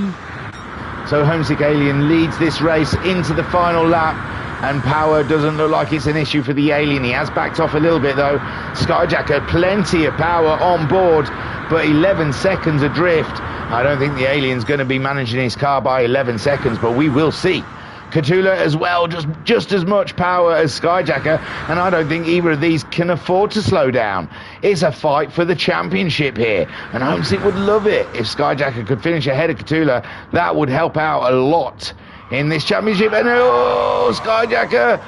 So Homesick Alien leads this race into the final lap, and power doesn't look like it's an issue for the Alien. He has backed off a little bit though. Skyjacker, plenty of power on board, but 11 seconds adrift. I don't think the Alien's going to be managing his car by 11 seconds, but we will see. Cthulhu as well, just as much power as Skyjacker, and I don't think either of these can afford to slow down. It's a fight for the championship here, and Homesick would love it if Skyjacker could finish ahead of Cthulhu. That would help out a lot in this championship. And oh, Skyjacker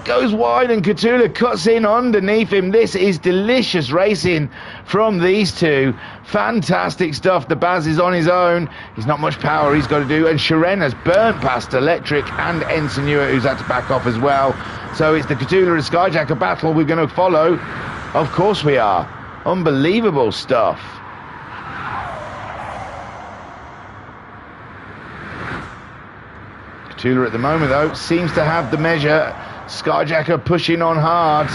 goes wide and Cthulhu cuts in underneath him. This is delicious racing from these two. Fantastic stuff. The Baz is on his own. He's not much power he's got to do, and Shiren has burnt past Electric and Ensign Ewart, who's had to back off as well. So it's the Cthulhu and Skyjacker battle we're going to follow. Of course we are. Unbelievable stuff. Cthulhu at the moment though seems to have the measure. Skyjacker pushing on hard,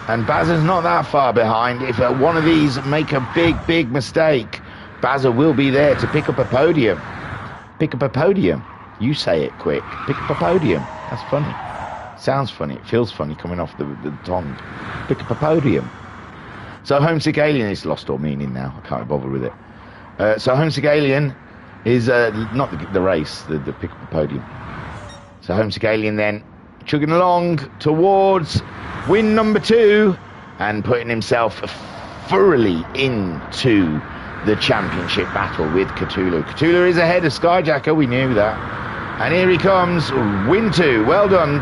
and Bazza's not that far behind. If one of these make a big mistake, Bazza will be there to pick up a podium. Pick up a podium. You say it quick. Pick up a podium. That's funny. Sounds funny. It feels funny coming off the tongue. Pick up a podium. So Homesick Alien is lost all meaning now. I can't bother with it. So Homesick Alien is not the race, the pick up a podium. So Homesick Alien then chugging along towards win number 2 and putting himself thoroughly into the championship battle with Cthulhu. Cthulhu is ahead of Skyjacker, we knew that. And here he comes, win 2. Well done,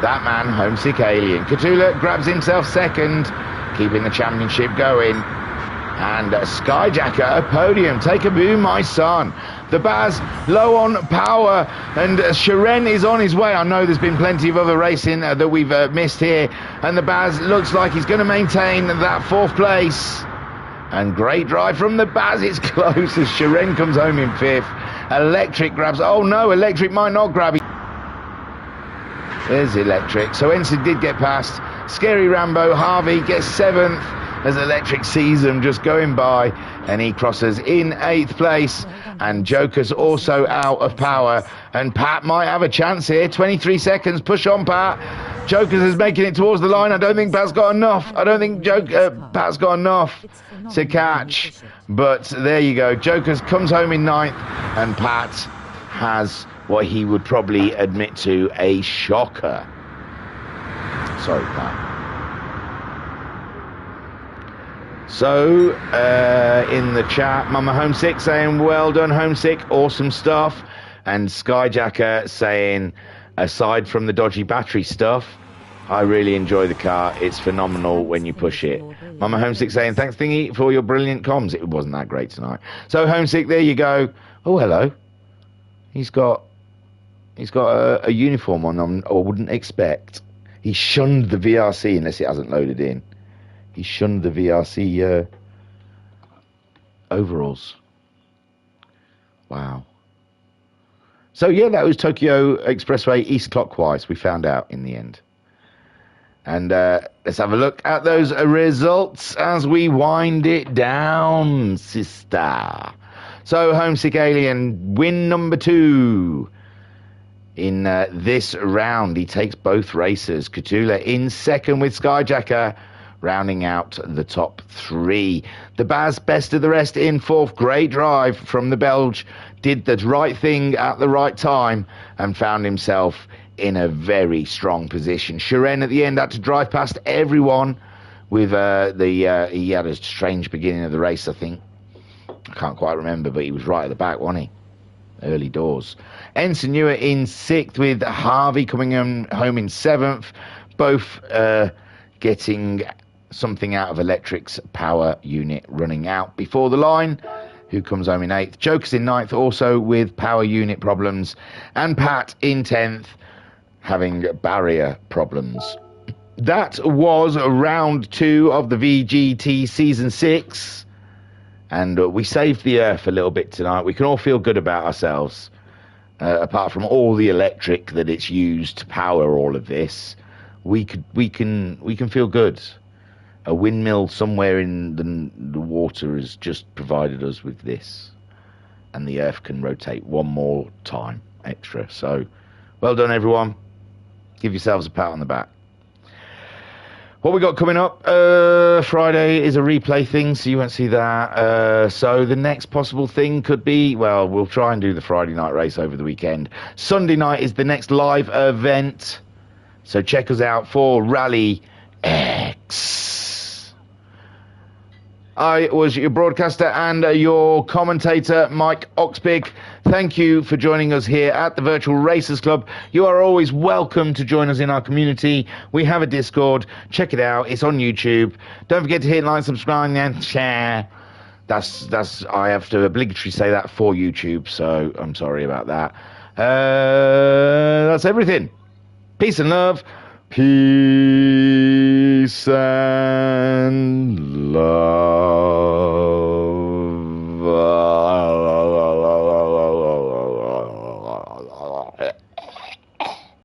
that man, Homesick Alien. Cthulhu grabs himself second, keeping the championship going. And Skyjacker, a podium. Take a boom, my son. The Baz low on power, and Shiren is on his way. I know there's been plenty of other racing that we've missed here, and the Baz looks like he's going to maintain that 4th place. And great drive from the Baz. It's close as Shiren comes home in 5th. Electric grabs. Oh no, Electric might not grab it. There's Electric. So Ensign did get past. Scary Rambo. Harvey gets 7th. As Electric sees them just going by, and he crosses in 8th place, and Joker's also out of power, and Pat might have a chance here. 23 seconds, push on Pat. Joker's is making it towards the line. I don't think Pat's got enough. I don't think Pat's got enough to catch, but there you go. Joker's comes home in 9th, and Pat has what he would probably admit to, a shocker. Sorry, Pat. So, in the chat, Mama Homesick saying, well done, Homesick, awesome stuff. And Skyjacker saying, aside from the dodgy battery stuff, I really enjoy the car. It's phenomenal when you push it. Mama Homesick saying, thanks, Thingy, for your brilliant comms. It wasn't that great tonight. So, Homesick, there you go. Oh, hello. He's got a uniform on, I wouldn't expect. He shunned the VRC unless it hasn't loaded in. He shunned the VRC overalls. Wow. So yeah, that was Tokyo Expressway east clockwise, we found out in the end. And let's have a look at those results as we wind it down, sister. So Homesick Alien, win number 2 in this round. He takes both races. Cthulhu in second with Skyjacker, rounding out the top 3. The Baz, best of the rest in 4th. Great drive from the Belge. Did the right thing at the right time and found himself in a very strong position. Shiren at the end had to drive past everyone with he had a strange beginning of the race, I think. I can't quite remember, but he was right at the back, wasn't he? Early doors. Ensign Ewart in 6th with Harvey coming home in 7th. Both getting something out of Electric's power unit running out before the line, who comes home in 8th. Joker's in 9th, also with power unit problems. And Pat in 10th, having barrier problems. That was round 2 of the VGT Season 6. And we saved the Earth a little bit tonight. We can all feel good about ourselves. Apart from all the electric that it's used to power all of this. we can feel good. A windmill somewhere in the water has just provided us with this, and the Earth can rotate one more time extra. So, well done, everyone. Give yourselves a pat on the back. What we got coming up? Friday is a replay thing, so you won't see that. So the next possible thing could be, well, we'll try and do the Friday night race over the weekend. Sunday night is the next live event, so check us out for Rally X. I was your broadcaster and your commentator, Mike Oxbig. Thank you for joining us here at the Virtual Racers Club. You are always welcome to join us in our community. We have a Discord. Check it out. It's on YouTube. Don't forget to hit like, subscribe, and share. That's. I have to obligatory say that for YouTube, so I'm sorry about that. That's everything. Peace and love. Peace and love.